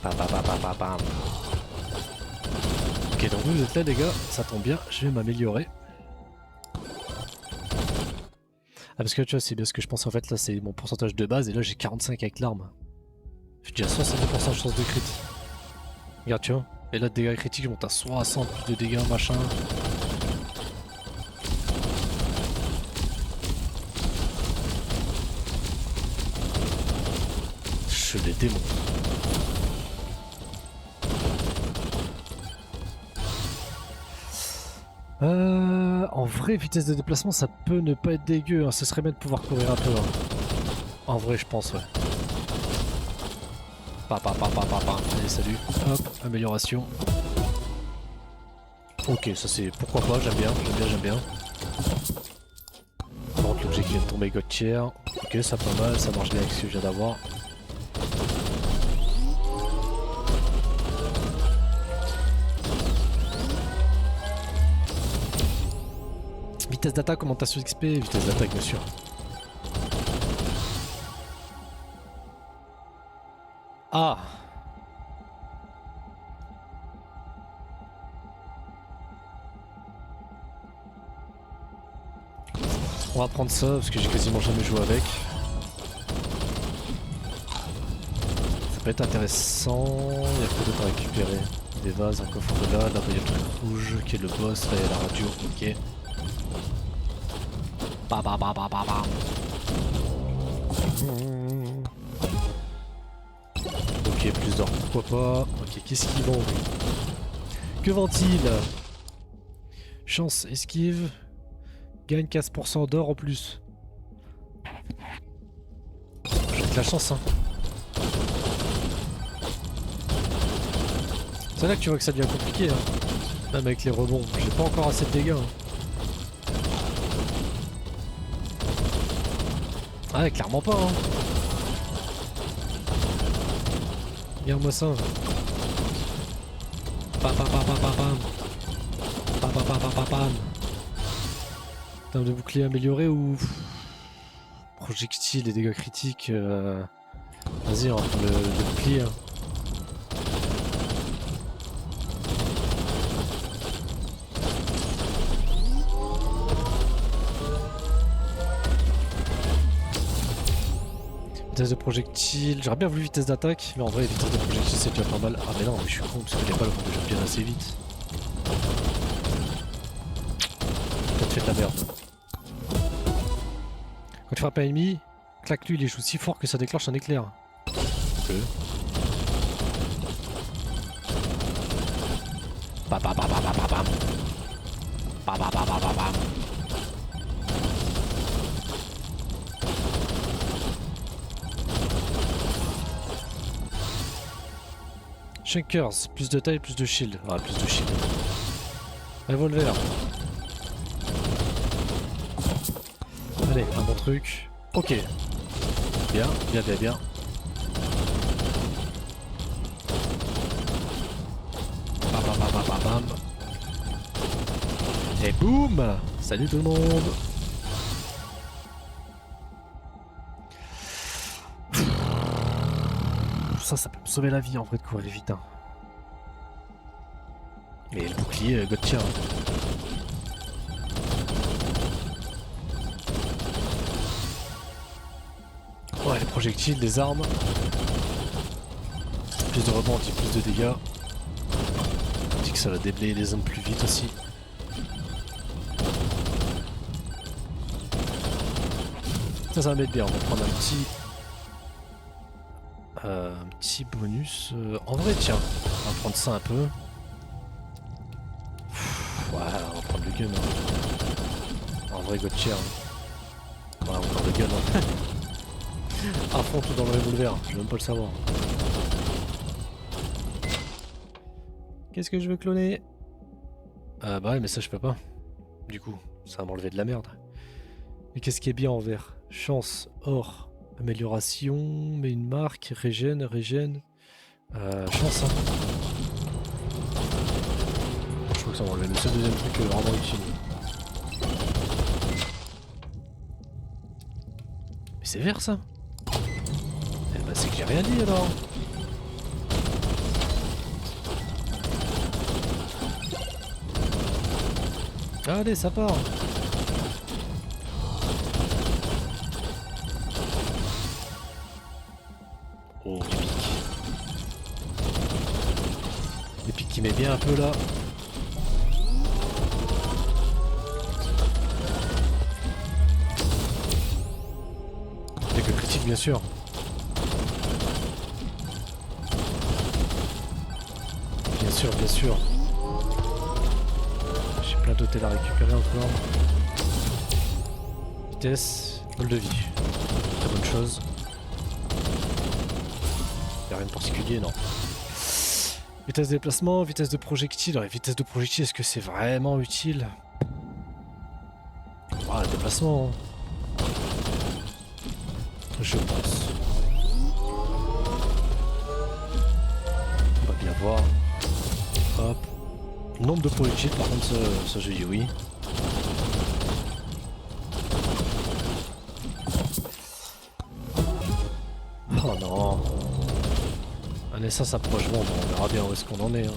Pam pam pam pam pam. Ok, donc vous êtes là les gars, ça tombe bien, je vais m'améliorer. Ah parce que tu vois c'est bien ce que je pense en fait, là c'est mon pourcentage de base et là j'ai 45 avec l'arme. J'ai déjà 70% de chance de crit. Regarde tu vois, et là dégâts critiques je monte à 60 plus de dégâts machin. Je les démons. En vrai, vitesse de déplacement, ça peut ne pas être dégueu. Hein. Ce serait bien de pouvoir courir un peu. Hein. En vrai, je pense, ouais. Allez, salut. Hop, amélioration. Ok, ça c'est... Pourquoi pas, j'aime bien, j'aime bien. Par contre, l'objet qui vient de tomber God tier. Ok, ça pas mal, ça marche bien avec ce que je viens d'avoir. Vitesse d'attaque, augmentation XP, vitesse d'attaque bien sûr. Ah! On va prendre ça parce que j'ai quasiment jamais joué avec. Ça peut être intéressant. Il y a quoi d'autre à récupérer? Des vases, un coffre de là, il y a le truc rouge qui est le boss, là il y a la radio, ok. Ok, plus d'or, pourquoi pas. Ok, qu'est-ce qu'il vend lui? Que vend-il? Chance, esquive, gagne 15% d'or en plus. J'ai de la chance, hein. C'est là que tu vois que ça devient compliqué, hein. Même avec les rebonds, j'ai pas encore assez de dégâts. Hein. Ah ouais, clairement pas, hein. Regarde-moi ça. Pam pam pam pam pam pam. Pam pam pam pam pam pam. Terme de bouclier amélioré ou... Projectile et dégâts critiques... Vas-y, on va prendre le bouclier. Hein. Vitesse de projectile, j'aurais bien voulu vitesse d'attaque, mais en vrai vitesse de projectile c'est déjà pas mal. Ah mais non, mais je suis con parce que les balles vont déjà bien assez vite. T'as fait de la merde. Quand tu frappes un ennemi, claque lui il échoue si fort que ça déclenche un éclair. Ok. Bam bam bam bam bam bam. Bam bam bam bam bam bam. Shankers, plus de taille, plus de shield. Ah, plus de shield. Revolver. Allez, un bon truc. Ok. Bien, bien, bien, bien. Bam, bam, bam, bam, bam, bam. Et boum! Salut tout le monde! Ça peut me sauver la vie en vrai de courir vite. Hein. Et le bouclier, Gotcha. Ouais, les projectiles, les armes. Plus de rebondis, plus de dégâts. On dit que ça va déblayer les hommes plus vite aussi. Ça va m'être bien, on va prendre un petit bonus. En vrai, tiens, on va prendre ça un peu. Ouais, on va prendre le gun. Hein. En vrai, Gotcha. Hein. Ouais, encore le gun. Hein. À fond tout dans le revolver, je veux même pas le savoir. Qu'est-ce que je veux cloner? Bah ouais, mais ça je peux pas. Du coup, ça va m'enlever de la merde. Mais qu'est-ce qui est bien en vert? Chance, or, amélioration, mais une marque, régène. Chance, hein. Je crois que ça va enlever le seul deuxième truc vraiment utile. Mais c'est vert ça? Eh bah c'est que j'ai rien dit alors. Allez, ça part. Oh, du pic. Le pic qui met bien un peu là. Quelques critiques bien sûr. Bien sûr, bien sûr. J'ai plein d'hôtels à récupérer encore. Vitesse, bol de vie. Très bonne chose. Y'a rien de particulier, non. Vitesse de déplacement, vitesse de projectile. Ouais, vitesse de projectile, est-ce que c'est vraiment utile? Ah, le déplacement. Je pense. On va bien voir. Hop. Nombre de projectiles, par contre, ça je dis oui. Oh non. Un essence approchement, bon, on verra bien où est-ce qu'on en est. Hein.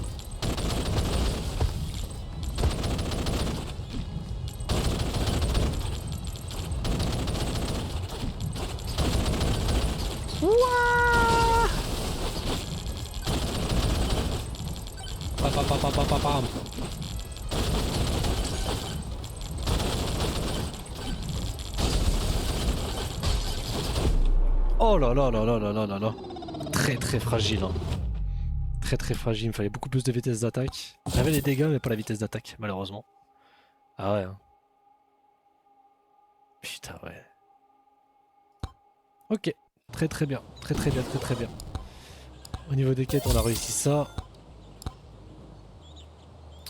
Pam. Oh là là là là là là là là. Très fragile. Hein. Très fragile, il me fallait beaucoup plus de vitesse d'attaque. J'avais les dégâts mais pas la vitesse d'attaque, malheureusement. Ah ouais. Hein. Putain ouais. Ok, très bien. Très bien. Au niveau des quêtes, on a réussi ça.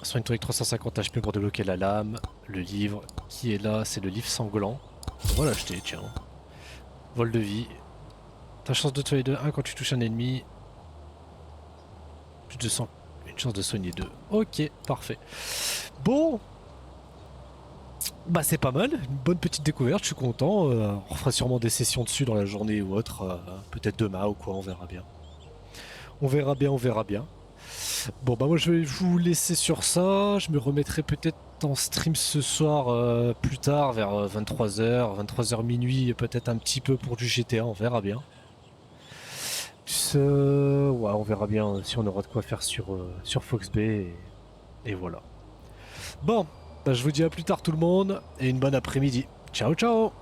Soigne-toi avec 350 HP pour débloquer la lame. Le livre qui est là, c'est le livre sanglant. On va l'acheter, tiens. Vol de vie. Ta chance de tuer 1 quand tu touches un ennemi. Plus de 100. Une chance de soigner 2. Ok, parfait. Bon. Bah c'est pas mal. Une bonne petite découverte, je suis content. On fera sûrement des sessions dessus dans la journée ou autre. Peut-être demain ou quoi, on verra bien. On verra bien. Bon bah moi je vais vous laisser sur ça, je me remettrai peut-être en stream ce soir plus tard vers 23h, 23h minuit, peut-être un petit peu pour du GTA, on verra bien. Ouais, on verra bien si on aura de quoi faire sur Fox Bay et voilà. Bon, bah je vous dis à plus tard tout le monde et une bonne après-midi. Ciao ciao.